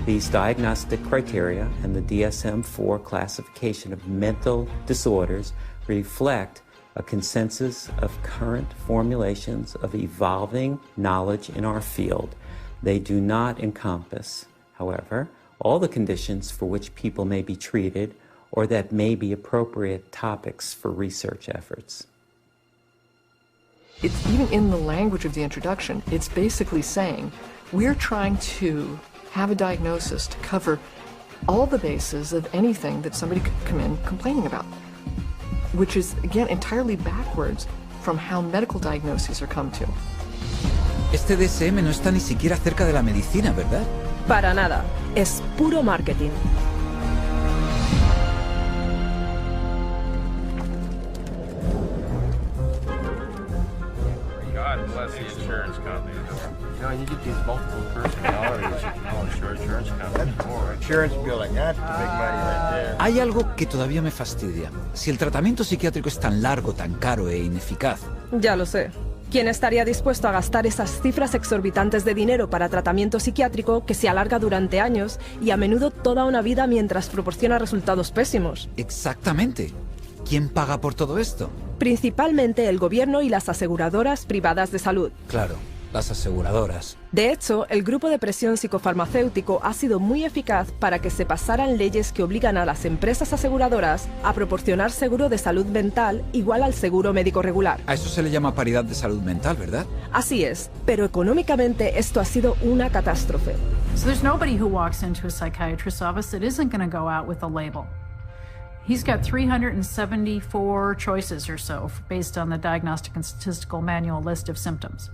These diagnostic criteria and the DSM-4 classification of mental disorders reflect a consensus of current formulations of evolving knowledge in our field. They do not encompass, however, all the conditions for which people may be treated or that may be appropriate topics for research efforts. It's even in the language of the introduction, it's basically saying we're trying to have a diagnosis to cover all the bases of anything that somebody could come in complaining about, which is, again, entirely backwards from how medical diagnoses are come to. Este DSM no está ni siquiera cerca de la medicina, ¿verdad? Para nada. Es puro marketing. God bless the insurance company. You get these multiple personalities. Insurance company. Insurance billing, that's the big money right there. Hay algo que todavía me fastidia. Si el tratamiento psiquiátrico es tan largo, tan caro e ineficaz. Ya lo sé. ¿Quién estaría dispuesto a gastar esas cifras exorbitantes de dinero para tratamiento psiquiátrico que se alarga durante años y a menudo toda una vida mientras proporciona resultados pésimos? Exactamente. ¿Quién paga por todo esto? Principalmente el gobierno y las aseguradoras privadas de salud. Claro, las aseguradoras. De hecho, el grupo de presión psicofarmacéutico ha sido muy eficaz para que se pasaran leyes que obligan a las empresas aseguradoras a proporcionar seguro de salud mental igual al seguro médico regular. A eso se le llama paridad de salud mental, ¿verdad? Así es, pero económicamente esto ha sido una catástrofe. So there's nobody who walks into a psychiatrist's office that isn't going to go out with a label. He's got 374 choices or so based on the Diagnostic and Statistical Manual list of symptoms.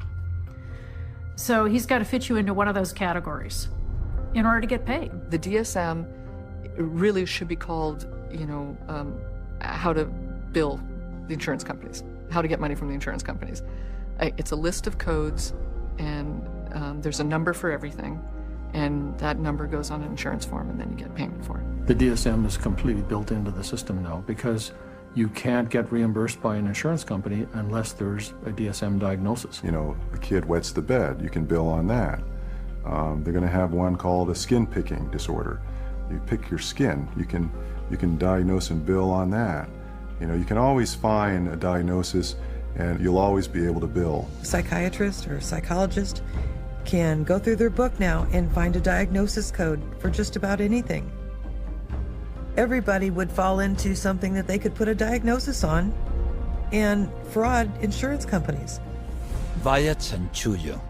So he's got to fit you into one of those categories in order to get paid. The DSM really should be called, how to bill the insurance companies, how to get money from the insurance companies. It's a list of codes, and there's a number for everything, and that number goes on an insurance form, and then you get payment for it. The DSM is completely built into the system now because you can't get reimbursed by an insurance company unless there's a DSM diagnosis. You know, the kid wets the bed, you can bill on that. They're going to have one called a skin picking disorder. You pick your skin, you can diagnose and bill on that. You know, you can always find a diagnosis and you'll always be able to bill. A psychiatrist or a psychologist can go through their book now and find a diagnosis code for just about anything. Everybody would fall into something that they could put a diagnosis on and fraud insurance companies. Vaya chanchullo.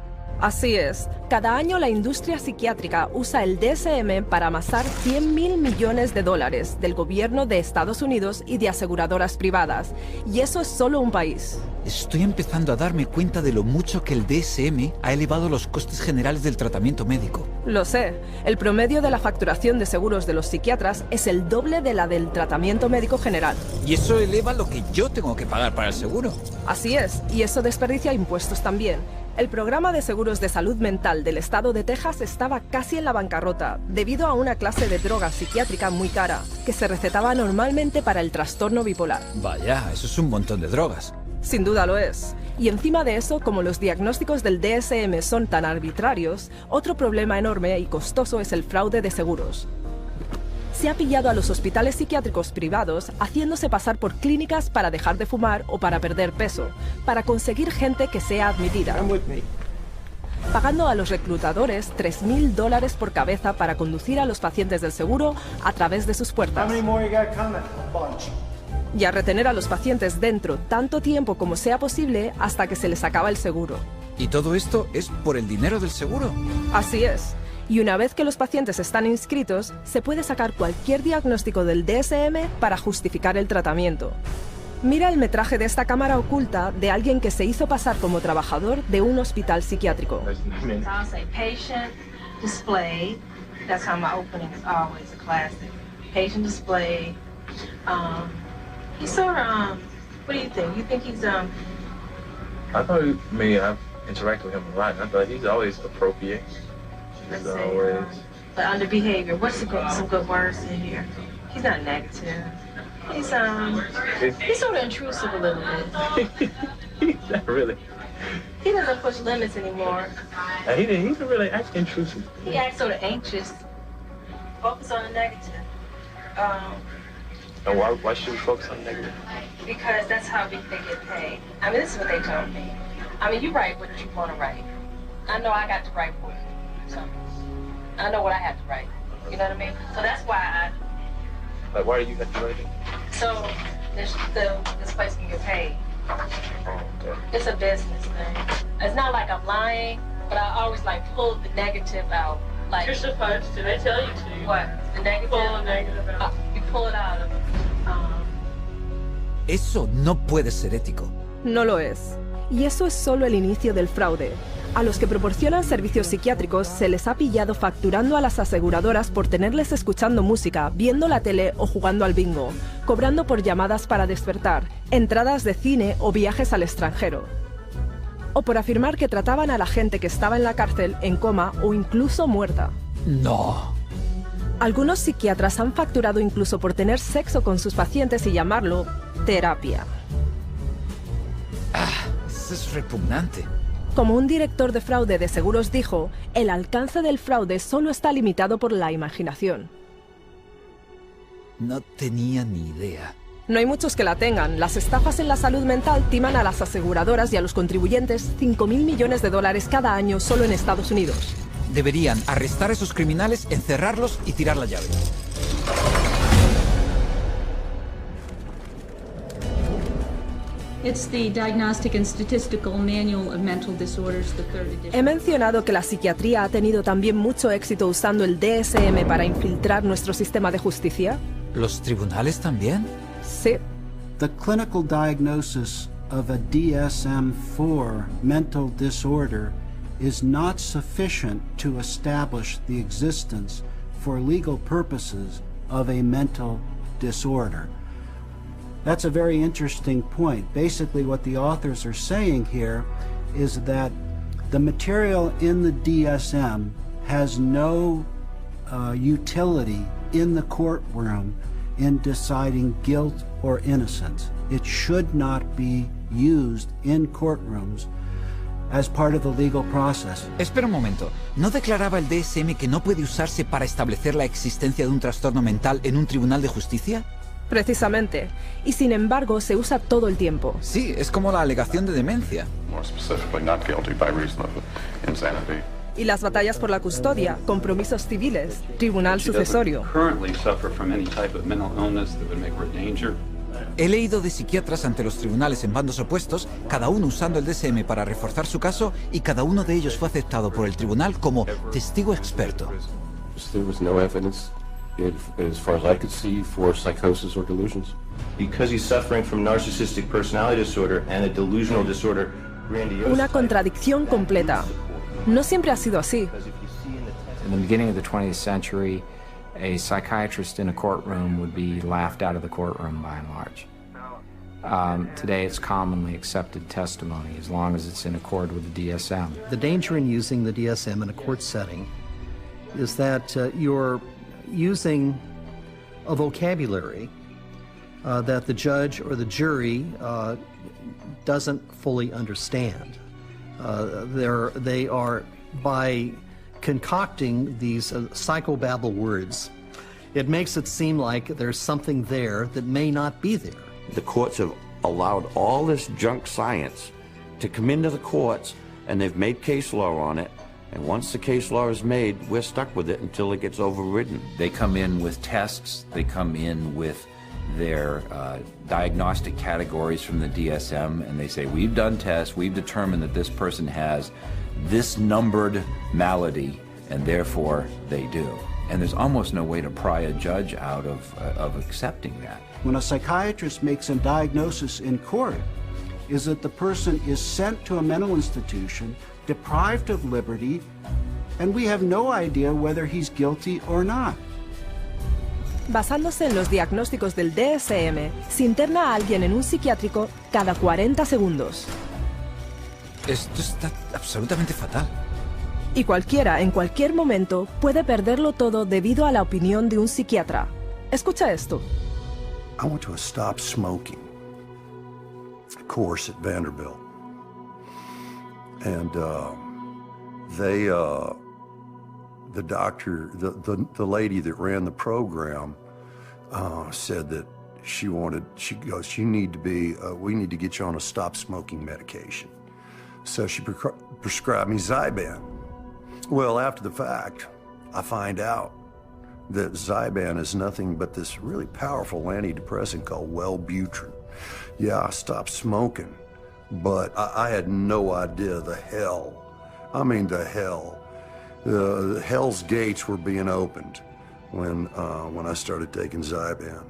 Así es, cada año la industria psiquiátrica usa el DSM para amasar $100.000 millones del gobierno de Estados Unidos y de aseguradoras privadas. Y eso es solo un país. Estoy empezando a darme cuenta de lo mucho que el DSM ha elevado los costes generales del tratamiento médico. Lo sé. El promedio de la facturación de seguros de los psiquiatras es el doble de la del tratamiento médico general. Y eso eleva lo que yo tengo que pagar para el seguro. Así es, y eso desperdicia impuestos también. El programa de seguros de salud mental del estado de Texas estaba casi en la bancarrota debido a una clase de droga psiquiátrica muy cara que se recetaba normalmente para el trastorno bipolar. Vaya, eso es un montón de drogas. Sin duda lo es. Y encima de eso, como los diagnósticos del DSM son tan arbitrarios, otro problema enorme y costoso es el fraude de seguros. Se ha pillado a los hospitales psiquiátricos privados haciéndose pasar por clínicas para dejar de fumar o para perder peso, para conseguir gente que sea admitida. Pagando a los reclutadores $3.000 por cabeza para conducir a los pacientes del seguro a través de sus puertas. Y a retener a los pacientes dentro tanto tiempo como sea posible hasta que se les acaba el seguro. ¿Y todo esto es por el dinero del seguro? Así es. Y una vez que los pacientes están inscritos, se puede sacar cualquier diagnóstico del DSM para justificar el tratamiento. Mira el metraje de esta cámara oculta de alguien que se hizo pasar como trabajador de un hospital psiquiátrico. Interact with him a lot, and I thought he's always appropriate. He's always. But under behavior, what's some good words in here? He's not negative. He's sort of intrusive a little bit. He's not really. He doesn't push limits anymore. He's really actually intrusive. He acts sort of anxious. Focus on the negative. And why should we focus on the negative? Because that's how they get paid. I mean, this is what they told me. I mean, you write what you want to write. I know I got to write for you. So, I know what I have to write. You know what I mean? So that's why why do you have to write it? So, this place can get paid. Oh, okay. It's a business thing. It's not like I'm lying, but I always pull the negative out. You're supposed to. They tell you to. What? The negative? Pull the negative out. You pull it out of it. Eso no puede ser ético. No lo es. Y eso es solo el inicio del fraude. A los que proporcionan servicios psiquiátricos se les ha pillado facturando a las aseguradoras por tenerles escuchando música, viendo la tele o jugando al bingo, cobrando por llamadas para despertar, entradas de cine o viajes al extranjero. O por afirmar que trataban a la gente que estaba en la cárcel en coma o incluso muerta. No. Algunos psiquiatras han facturado incluso por tener sexo con sus pacientes y llamarlo terapia. Además es repugnante. Como un director de fraude de seguros dijo, el alcance del fraude solo está limitado por la imaginación. No tenía ni idea. No hay muchos que la tengan. Las estafas en la salud mental timan a las aseguradoras y a los contribuyentes 5.000 millones de dólares cada año solo en Estados Unidos. Deberían arrestar a esos criminales, encerrarlos y tirar la llave. It's the Diagnostic and Statistical Manual of Mental Disorders, the third edition. He mencionado que la psiquiatría ha tenido también mucho éxito usando el DSM para infiltrar nuestro sistema de justicia. ¿Los tribunales también? Sí. The clinical diagnosis of a DSM-4 mental disorder is not sufficient to establish the existence for legal purposes of a mental disorder. That's a very interesting point. Basically, what the authors are saying here is that the material in the DSM has no utility in the courtroom in deciding guilt or innocence. It should not be used in courtrooms as part of the legal process. Espera un momento. ¿No declaraba el DSM que no puede usarse para establecer la existencia de un trastorno mental en un tribunal de justicia? Precisamente. Y sin embargo, se usa todo el tiempo. Sí, es como la alegación de demencia. Y las batallas por la custodia, compromisos civiles, tribunal sucesorio. He leído de psiquiatras ante los tribunales en bandos opuestos, cada uno usando el DSM para reforzar su caso, y cada uno de ellos fue aceptado por el tribunal como testigo experto. As far as I could see, for psychosis or delusions. Because he's suffering from narcissistic personality disorder and a delusional disorder, grandiose. Una contradicción completa. No siempre ha sido así. In the beginning of the 20th century, a psychiatrist in a courtroom would be laughed out of the courtroom by and large. Today, it's commonly accepted testimony as long as it's in accord with the DSM. The danger in using the DSM in a court setting is that you're using a vocabulary that the judge or the jury doesn't fully understand. They are, by concocting these psychobabble words, it makes it seem like there's something there that may not be there. The courts have allowed all this junk science to come into the courts, and they've made case law on it. And once the case law is made, we're stuck with it until it gets overridden. They come in with tests, they come in with their diagnostic categories from the DSM, and they say, we've done tests, we've determined that this person has this numbered malady, and therefore they do. And there's almost no way to pry a judge out of accepting that. When a psychiatrist makes a diagnosis in court, is that the person is sent to a mental institution, deprived of liberty, and we have no idea whether he's guilty or not. Basándose en los diagnósticos del DSM, se interna a alguien en un psiquiátrico cada 40 segundos. Esto está absolutamente fatal. Y cualquiera, en cualquier momento, puede perderlo todo debido a la opinión de un psiquiatra. Escucha esto. I went to a stop smoking course at Vanderbilt. And the doctor, the lady that ran the program said that she goes, we need to get you on a stop smoking medication. So she prescribed me Zyban. Well, after the fact, I find out that Zyban is nothing but this really powerful antidepressant called Wellbutrin. Yeah, I stopped smoking, but I had no idea the hell. I mean, the hell. The hell's gates were being opened when I started taking Zyban.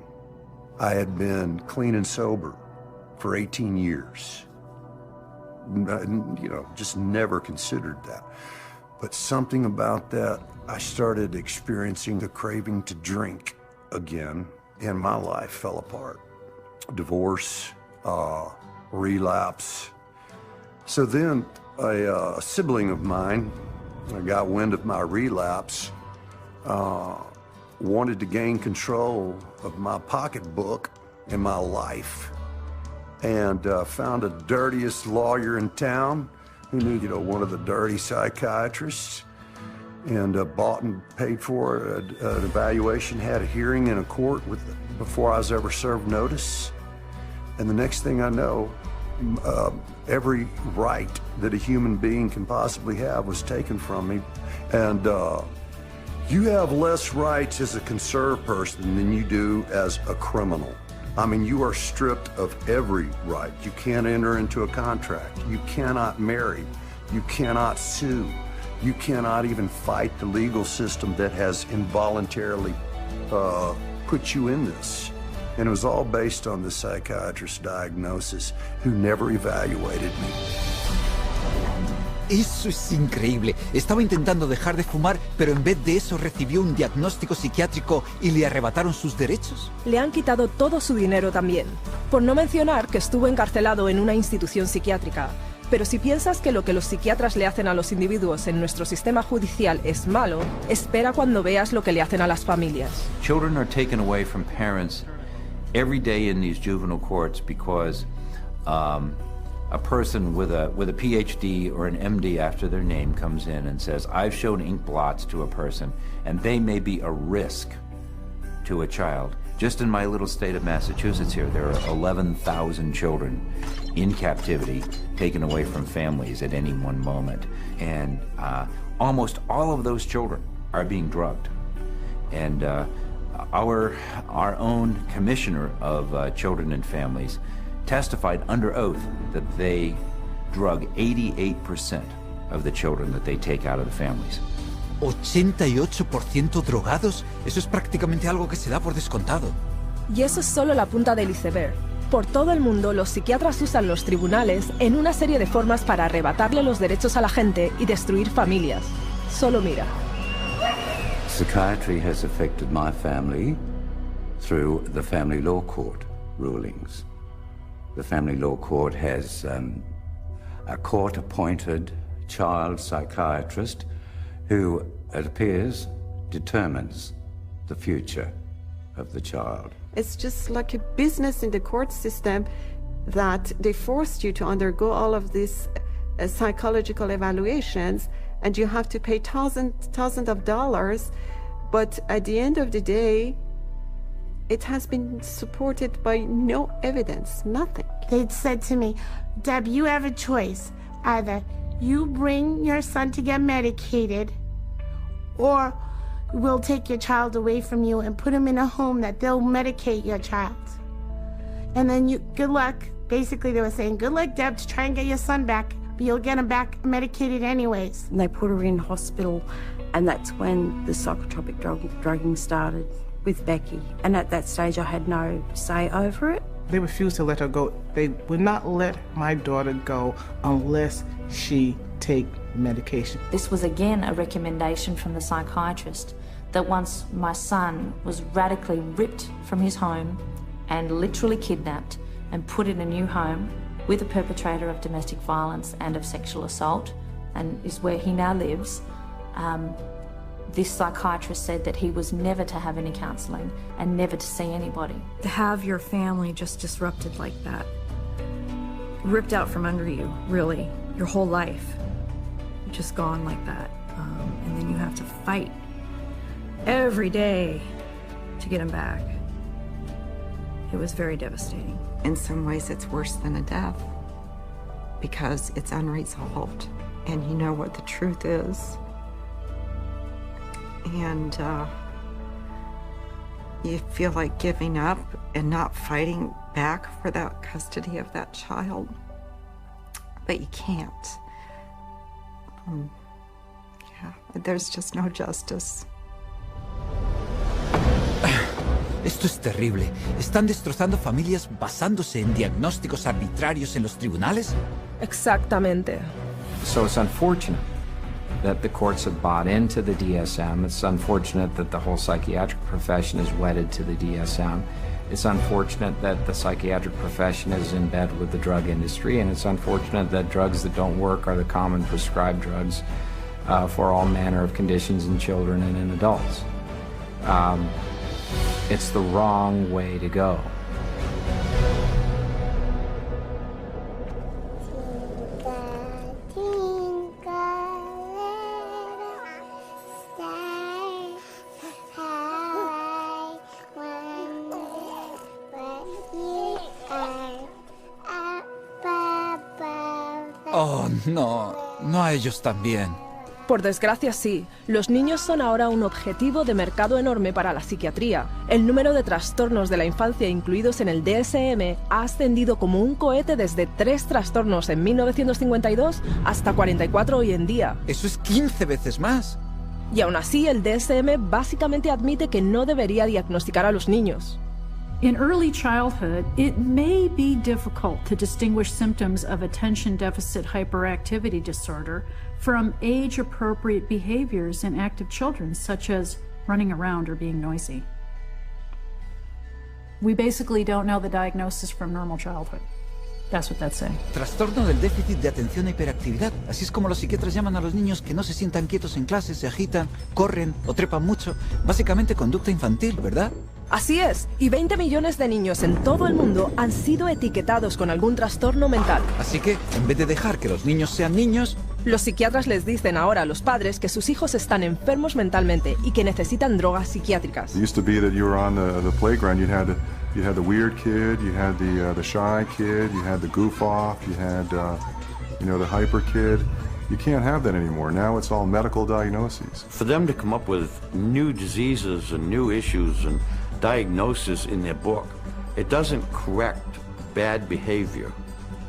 I had been clean and sober for 18 years. You know, just never considered that. But something about that, I started experiencing the craving to drink again, and my life fell apart. Divorce, relapse. So then a sibling of mine got wind of my relapse, wanted to gain control of my pocketbook and my life. and found the dirtiest lawyer in town who knew, one of the dirty psychiatrists, and bought and paid for an evaluation, had a hearing in a court before I was ever served notice. And the next thing I know, every right that a human being can possibly have was taken from me. And you have less rights as a conserved person than you do as a criminal. I mean, you are stripped of every right. You can't enter into a contract. You cannot marry. You cannot sue. You cannot even fight the legal system that has involuntarily put you in this. And it was all based on the psychiatrist's diagnosis, who never evaluated me. Eso es increíble. Estaba intentando dejar de fumar, pero en vez de eso recibió un diagnóstico psiquiátrico y le arrebataron sus derechos. Le han quitado todo su dinero también. Por no mencionar que estuvo encarcelado en una institución psiquiátrica. Pero si piensas que lo que los psiquiatras le hacen a los individuos en nuestro sistema judicial es malo, espera cuando veas lo que le hacen a las familias. Children are taken away from parents every day in these juvenile courts because a person with a PhD or an MD after their name comes in and says, I've shown ink blots to a person, and they may be a risk to a child. Just in my little state of Massachusetts here, there are 11,000 children in captivity, taken away from families at any one moment. And almost all of those children are being drugged. And our own commissioner of children and families testified under oath that they drug 88% of the children that they take out of the families. 88% drogados, eso es prácticamente algo que se da por descontado. Y eso es solo la punta del iceberg. Por todo el mundo, los psiquiatras usan los tribunales en una serie de formas para arrebatarle los derechos a la gente y destruir familias. Solo mira. Psychiatry has affected my family through the family law court rulings. The family law court has a court-appointed child psychiatrist who, it appears, determines the future of the child. It's just like a business in the court system that they forced you to undergo all of these psychological evaluations, and you have to pay thousands of dollars, but at the end of the day, it has been supported by no evidence, nothing. They'd said to me, Deb, you have a choice. Either you bring your son to get medicated, or we'll take your child away from you and put him in a home that they'll medicate your child. And then good luck. Basically, they were saying, good luck, Deb, to try and get your son back, but you'll get him back medicated anyways. And they put her in hospital, and that's when the psychotropic drugging started with Becky. And at that stage, I had no say over it. They refused to let her go. They would not let my daughter go unless she take medication. This was again a recommendation from the psychiatrist that once my son was radically ripped from his home and literally kidnapped and put in a new home with a perpetrator of domestic violence and of sexual assault, and is where he now lives, this psychiatrist said that he was never to have any counselling and never to see anybody. To have your family just disrupted like that, ripped out from under you, really, your whole life, just gone like that, and then you have to fight every day to get them back. It was very devastating. In some ways, it's worse than a death because it's unresolved, and you know what the truth is. And you feel like giving up and not fighting back for that custody of that child, but you can't. Yeah, there's just no justice. Esto es terrible. ¿Están destrozando familias basándose en diagnósticos arbitrarios en los tribunales? Exactamente. So it's unfortunate that the courts have bought into the DSM. It's unfortunate that the whole psychiatric profession is wedded to the DSM. It's unfortunate that the psychiatric profession is in bed with the drug industry, and it's unfortunate that drugs that don't work are the common prescribed drugs for all manner of conditions in children and in adults. It's the wrong way to go. Oh, no. No a ellos también. Por desgracia, sí. Los niños son ahora un objetivo de mercado enorme para la psiquiatría. El número de trastornos de la infancia incluidos en el DSM ha ascendido como un cohete desde 3 trastornos en 1952 hasta 44 hoy en día. Eso es 15 veces más. Y aún así, el DSM básicamente admite que no debería diagnosticar a los niños. In early childhood, it may be difficult to distinguish symptoms of attention deficit hyperactivity disorder from age-appropriate behaviors in active children, such as running around or being noisy. We basically don't know the diagnosis from normal childhood. That's what that's saying. Trastorno del déficit de atención e hiperactividad. Así es como los psiquiatras llaman a los niños que no se sientan quietos en clase, se agitan, corren o trepan mucho. Básicamente conducta infantil, ¿verdad? Así es, y 20 millones de niños en todo el mundo han sido etiquetados con algún trastorno mental. Así que, en vez de dejar que los niños sean niños, los psiquiatras les dicen ahora a los padres que sus hijos están enfermos mentalmente y que necesitan drogas psiquiátricas. It used to be that you were on the playground, you had the weird kid, you had the shy kid, you had the goof off, you had the hyper kid. You can't have that anymore. Now it's all medical diagnoses. For them to come up with new diseases and new issues and diagnosis in their book, it doesn't correct bad behavior,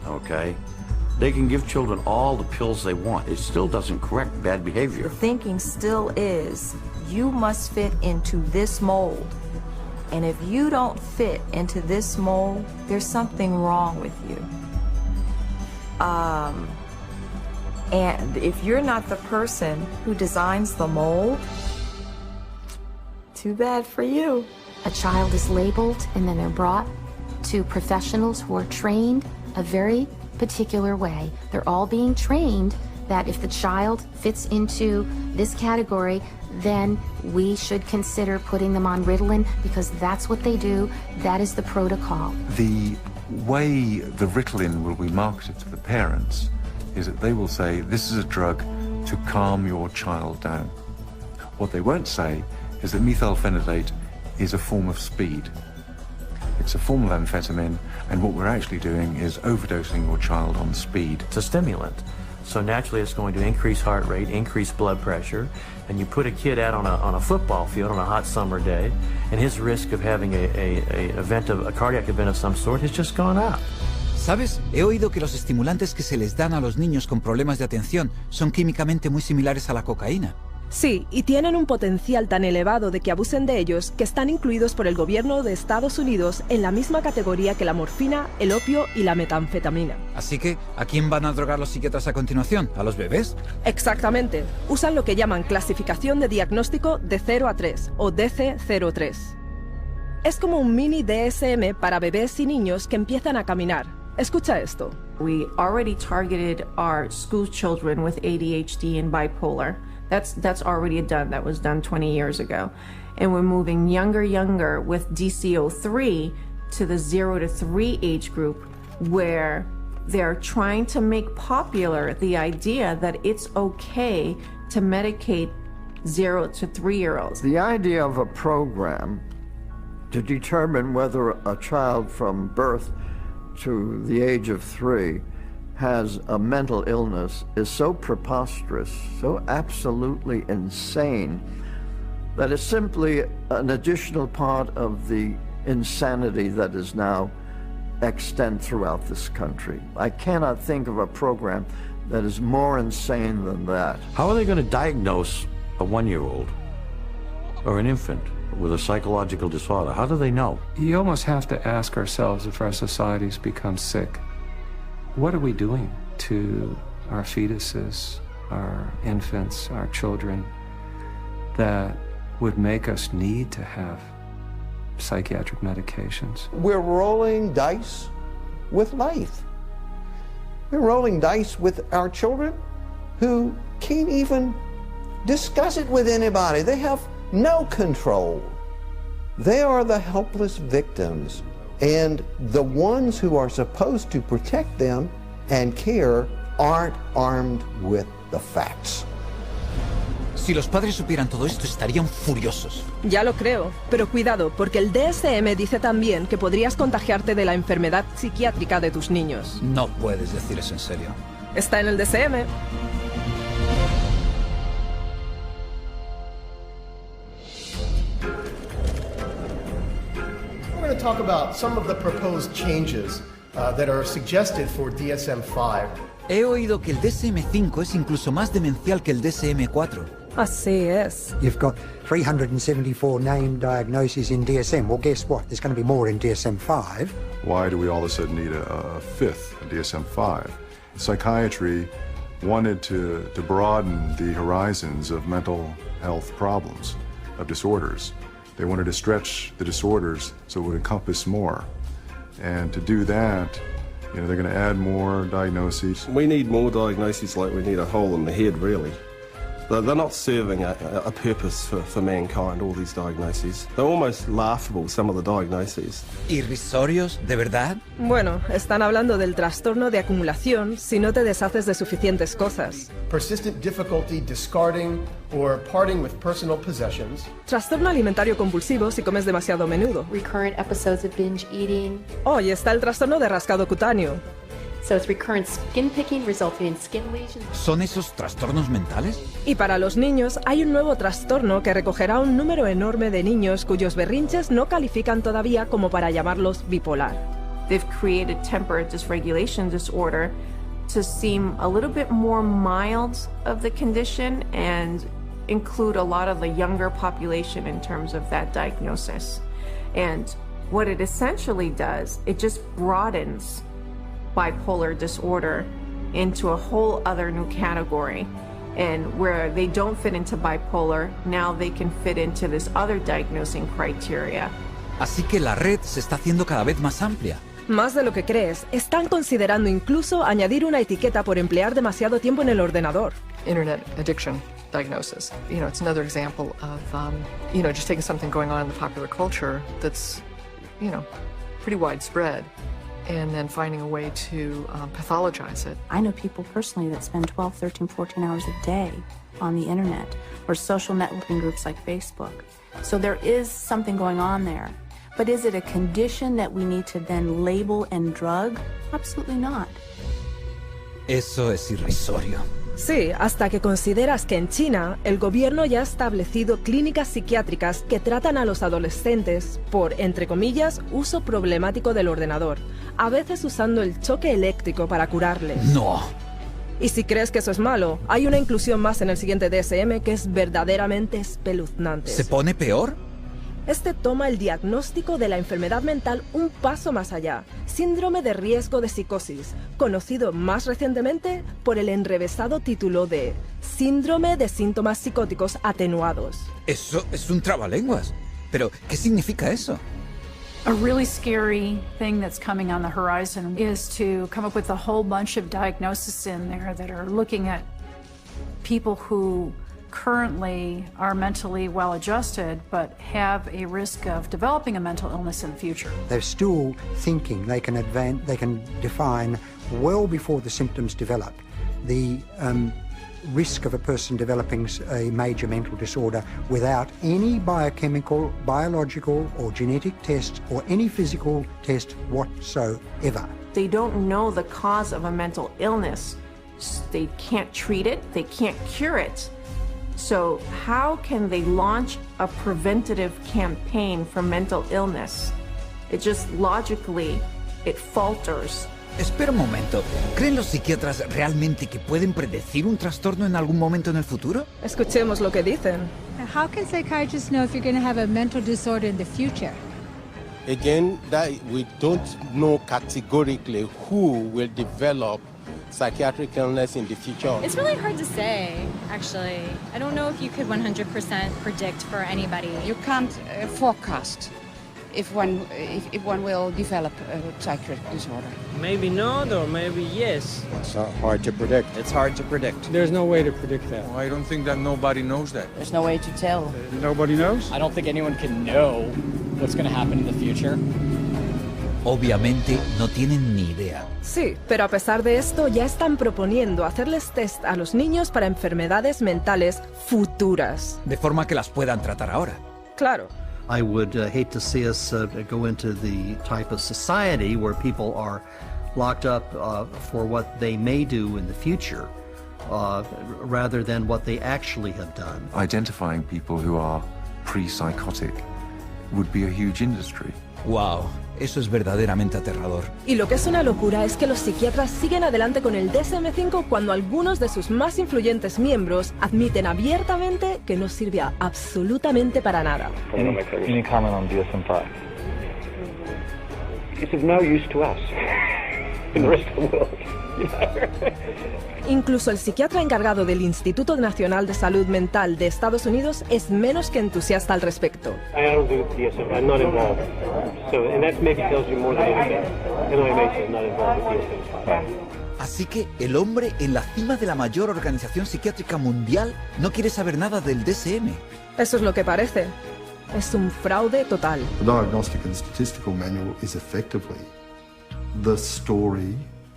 okay? They can give children all the pills they want. It still doesn't correct bad behavior. The thinking still is, you must fit into this mold. And if you don't fit into this mold, there's something wrong with you. And if you're not the person who designs the mold, too bad for you. A child is labeled and then they're brought to professionals who are trained a very particular way. They're all being trained that if the child fits into this category, then we should consider putting them on Ritalin because that's what they do. That is the protocol. The way the Ritalin will be marketed to the parents is that they will say, this is a drug to calm your child down. What they won't say is that methylphenidate is a form of speed. It's a form of amphetamine, and what we're actually doing is overdosing your child on speed. It's a stimulant, so naturally it's going to increase heart rate, increase blood pressure, and you put a kid out on a football field on a hot summer day, and his risk of having a cardiac event of some sort has just gone up. ¿Sabes? He oído que los estimulantes que se les dan a los niños con problemas de atención son químicamente muy similares a la cocaína. Sí, y tienen un potencial tan elevado de que abusen de ellos que están incluidos por el gobierno de Estados Unidos en la misma categoría que la morfina, el opio y la metanfetamina. Así que, ¿a quién van a drogar los psiquiatras a continuación? ¿A los bebés? Exactamente. Usan lo que llaman clasificación de diagnóstico de 0 a 3 o DC-03. Es como un mini DSM para bebés y niños que empiezan a caminar. Escucha esto. We already targeted our school children with ADHD and bipolar. That's already done. That was done 20 years ago. And we're moving younger with DC-03 to the 0 to 3 age group where they're trying to make popular the idea that it's okay to medicate 0 to 3-year-olds. The idea of a program to determine whether a child from birth to the age of 3 has a mental illness is so preposterous, so absolutely insane, that it's simply an additional part of the insanity that is now extant throughout this country. I cannot think of a program that is more insane than that. How are they going to diagnose a 1-year-old or an infant with a psychological disorder? How do they know? You almost have to ask ourselves, if our societies become sick, what are we doing to our fetuses, our infants, our children, that would make us need to have psychiatric medications? We're rolling dice with life. We're rolling dice with our children who can't even discuss it with anybody. They have no control. They are the helpless victims, and the ones who are supposed to protect them and care aren't armed with the facts. Si los padres supieran todo esto, estarían furiosos. Ya lo creo, pero cuidado, porque el DSM dice también que podrías contagiarte de la enfermedad psiquiátrica de tus niños. No puedes decir eso en serio. está en el DSM. We're going to talk about some of the proposed changes that are suggested for DSM-5. He oído que el DSM-5 es incluso más demencial que el DSM-4. Así es. You've got 374 named diagnoses in DSM. Well, guess what? There's going to be more in DSM-5. Why do we all of a sudden need a fifth, a DSM-5? Psychiatry wanted to broaden the horizons of mental health problems, of disorders. They wanted to stretch the disorders so it would encompass more. And to do that, they're going to add more diagnoses. We need more diagnoses like we need a hole in the head, really. They're not serving a purpose for mankind, all these diagnoses. They're almost laughable, some of the diagnoses. ¿Irrisorios, de verdad? Bueno, están hablando del trastorno de acumulación si no te deshaces de suficientes cosas. Persistent difficulty discarding or parting with personal possessions. Trastorno alimentario compulsivo si comes demasiado a menudo. Recurrent episodes of binge eating. Oh, y está el trastorno de rascado cutáneo. So it's recurrent skin picking resulting in skin lesions. ¿Son esos trastornos mentales? Y para los niños hay un nuevo trastorno que recogerá un número enorme de niños cuyos berrinches no califican todavía como para llamarlos bipolar. They've created temper dysregulation disorder to seem a little bit more mild of the condition and include a lot of the younger population in terms of that diagnosis. And what it essentially does, it just broadens bipolar disorder into a whole other new category. And where they don't fit into bipolar, now they can fit into this other diagnosing criteria. Así que la red se está haciendo cada vez más amplia. Más de lo que crees. Están considerando incluso añadir una etiqueta por emplear demasiado tiempo en el ordenador. Internet addiction diagnosis. It's another example of, just taking something going on in the popular culture that's, pretty widespread, and then finding a way to pathologize it. I know people personally that spend 12, 13, 14 hours a day on the internet or social networking groups like Facebook. So there is something going on there. But is it a condition that we need to then label and drug? Absolutely not. Eso es irrisorio. Sí, hasta que consideras que en China el gobierno ya ha establecido clínicas psiquiátricas que tratan a los adolescentes por, entre comillas, uso problemático del ordenador, a veces usando el choque eléctrico para curarles. ¡No! Y si crees que eso es malo, hay una inclusión más en el siguiente DSM que es verdaderamente espeluznante. ¿Se pone peor? Este toma el diagnóstico de la enfermedad mental un paso más allá, síndrome de riesgo de psicosis, conocido más recientemente por el enrevesado título de síndrome de síntomas psicóticos atenuados. Eso es un trabalenguas. Pero, ¿qué significa eso? A really scary thing that's coming on the horizon is to come up with a whole bunch of diagnoses in there that are looking at people who currently are mentally well-adjusted but have a risk of developing a mental illness in the future. They're still thinking they can define well before the symptoms develop the risk of a person developing a major mental disorder without any biochemical, biological or genetic test or any physical test whatsoever. They don't know the cause of a mental illness. They can't treat it, they can't cure it. So how can they launch a preventative campaign for mental illness? It just logically, it falters. Espera un momento. ¿Creen los psiquiatras realmente que pueden predecir un trastorno en algún momento en el futuro? Escuchemos lo que dicen. How can psychiatrists know if you're going to have a mental disorder in the future? Again, that we don't know categorically who will develop psychiatric illness in the future. It's really hard to say, actually. I don't know if you could 100% predict for anybody. You can't forecast if one will develop a psychiatric disorder. Maybe not, or maybe yes. It's hard to predict. It's hard to predict. There's no way to predict that. Well, I don't think that nobody knows that. There's no way to tell. Nobody knows? I don't think anyone can know what's going to happen in the future. Obviamente no tienen ni idea. Sí, pero a pesar de esto ya están proponiendo hacerles test a los niños para enfermedades mentales futuras. De forma que las puedan tratar ahora. Claro. I would hate to see us go into the type of society where people are locked up for what they may do in the future, rather than what they actually have done. Identifying people who are pre-psychotic would be a huge industry. Wow, eso es verdaderamente aterrador. Y lo que es una locura es que los psiquiatras siguen adelante con el DSM-5 cuando algunos de sus más influyentes miembros admiten abiertamente que no sirve absolutamente para nada. Any comment on DSM-5? It's of no use to us in the rest of the world. Incluso el psiquiatra encargado del Instituto Nacional de Salud Mental de Estados Unidos es menos que entusiasta al respecto. I don't do DSM. I'm not involved. So, and that maybe tells you more than anything. NIMH is not involved with DSM. Así que el hombre en la cima de la mayor organización psiquiátrica mundial no quiere saber nada del DSM. Eso es lo que parece. Es un fraude total. The Diagnostic and Statistical Manual is effectively the story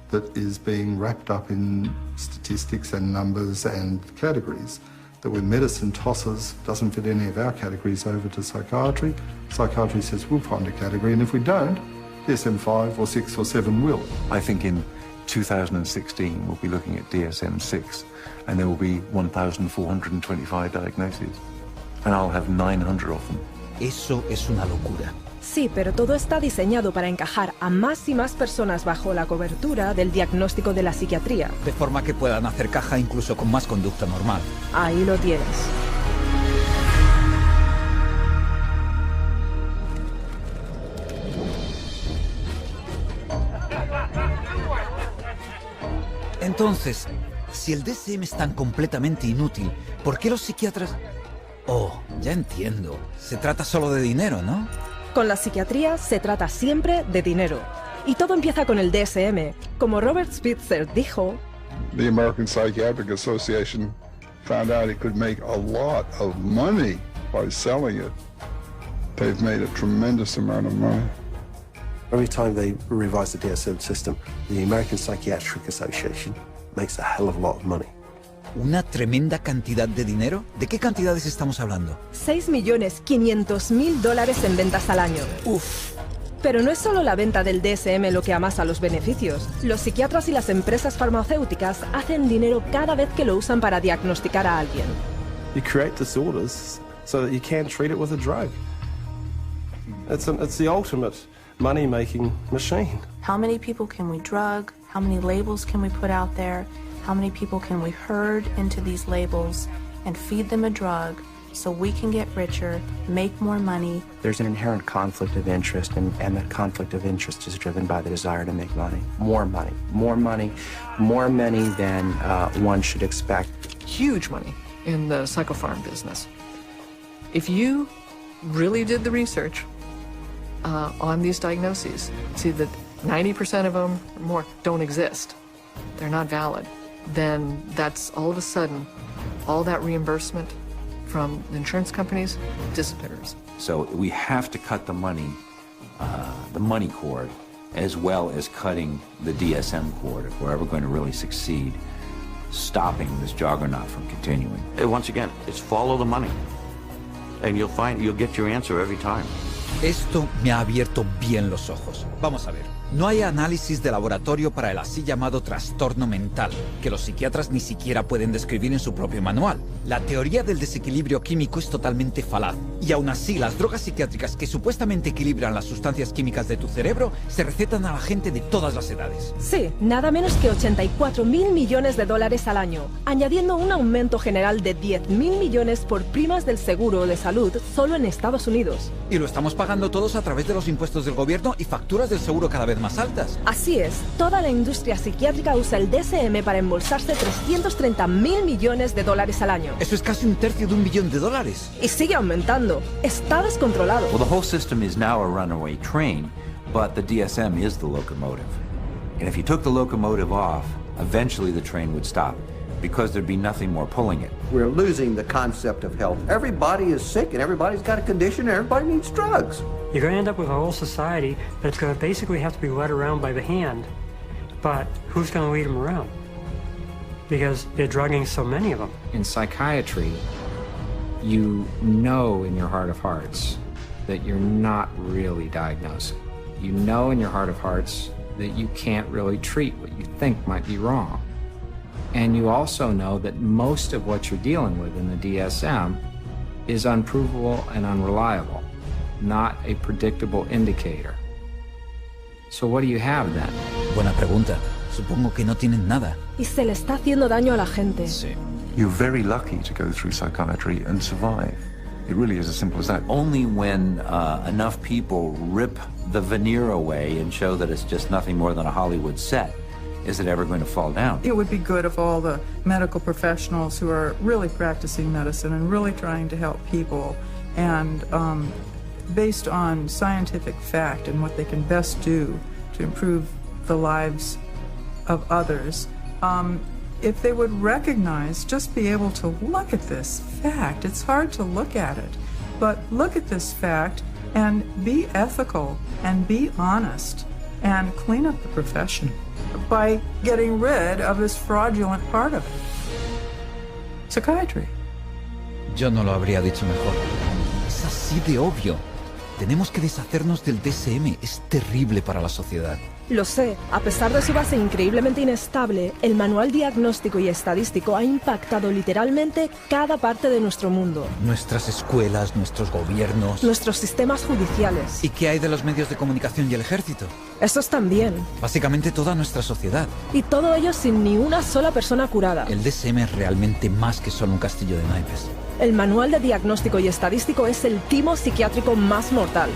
that is being wrapped up in statistics and numbers and categories, that when medicine tosses, doesn't fit any of our categories over to psychiatry, psychiatry says we'll find a category, and if we don't, DSM-5 or 6 or 7 will. I think in 2016 we'll be looking at DSM-6 and there will be 1,425 diagnoses and I'll have 900 of them. Eso es una locura. Sí, pero todo está diseñado para encajar a más y más personas bajo la cobertura del diagnóstico de la psiquiatría. De forma que puedan hacer caja incluso con más conducta normal. Ahí lo tienes. Entonces, si el DSM es tan completamente inútil, ¿por qué los psiquiatras...? Oh, ya entiendo. Se trata solo de dinero, ¿no? Con la psiquiatría se trata siempre de dinero. Y todo empieza con el DSM. Como Robert Spitzer dijo... The American Psychiatric Association found out it could make a lot of money by selling it. They've made a tremendous amount of money. Every time they revise the DSM system, the American Psychiatric Association makes a hell of a lot of money. ¿Una tremenda cantidad de dinero? ¿De qué cantidades estamos hablando? $6.500.000 en ventas al año. ¡Uf! Pero no es solo la venta del DSM lo que amasa los beneficios. Los psiquiatras y las empresas farmacéuticas hacen dinero cada vez que lo usan para diagnosticar a alguien. You create disorders so that you can treat it with a drug. It's the ultimate money-making machine. How many people can we drug? How many labels can we put out there? How many people can we herd into these labels and feed them a drug so we can get richer, make more money? There's an inherent conflict of interest, and that conflict of interest is driven by the desire to make money. More money, more money, more money than one should expect. Huge money in the psychopharm business. If you really did the research on these diagnoses, see that 90% of them or more don't exist, they're not valid, then that's all of a sudden, all that reimbursement from the insurance companies disappears. So we have to cut the money cord, as well as cutting the DSM cord if we're ever going to really succeed stopping this juggernaut from continuing. Once again, it's follow the money. And you'll get your answer every time. Esto me ha abierto bien los ojos. Vamos a ver. No hay análisis de laboratorio para el así llamado trastorno mental, que los psiquiatras ni siquiera pueden describir en su propio manual. La teoría del desequilibrio químico es totalmente falaz, y aún así las drogas psiquiátricas que supuestamente equilibran las sustancias químicas de tu cerebro se recetan a la gente de todas las edades. Sí, nada menos que $84.000 millones al año, añadiendo un aumento general de $10.000 millones por primas del seguro de salud solo en Estados Unidos. Y lo estamos pagando todos a través de los impuestos del gobierno y facturas del seguro cada vez más altas. Así es, toda la industria psiquiátrica usa el DSM para embolsarse $330.000 millones al año. Eso es casi un tercio de $1 billón. Y sigue aumentando. Está descontrolado. Well, the whole system is now a runaway train, but the DSM is the locomotive. And if you took the locomotive off, eventually the train would stop, because there'd be nothing more pulling it. We're losing the concept of health. Everybody is sick and everybody's got a condition and everybody needs drugs. You're going to end up with a whole society that's going to basically have to be led around by the hand. But who's going to lead them around? Because they're drugging so many of them. In psychiatry, you know in your heart of hearts that you're not really diagnosing. You know in your heart of hearts that you can't really treat what you think might be wrong. And you also know that most of what you're dealing with in the DSM is unprovable and unreliable, not a predictable indicator. So what do you have then? Buena pregunta. Supongo que no tienen nada. Y se le está haciendo daño a la gente. Sí. You're very lucky to go through psychiatry and survive. It really is as simple as that. Only when enough people rip the veneer away and show that it's just nothing more than a Hollywood set is it ever going to fall down. It would be good if all the medical professionals who are really practicing medicine and really trying to help people and based on scientific fact and what they can best do to improve the lives of others, if they would recognize, just be able to look at this fact. It's hard to look at it, but look at this fact and be ethical and be honest and clean up the profession by getting rid of this fraudulent part of it. Psychiatry. Yo no lo habría dicho mejor. Es así de obvio. Tenemos que deshacernos del DSM. Es terrible para la sociedad. Lo sé, a pesar de su base increíblemente inestable, el manual diagnóstico y estadístico ha impactado literalmente cada parte de nuestro mundo. Nuestras escuelas, nuestros gobiernos... Nuestros sistemas judiciales. ¿Y qué hay de los medios de comunicación y el ejército? Esos también. Básicamente toda nuestra sociedad. Y todo ello sin ni una sola persona curada. El DSM es realmente más que solo un castillo de naipes. El manual de diagnóstico y estadístico es el timo psiquiátrico más mortal.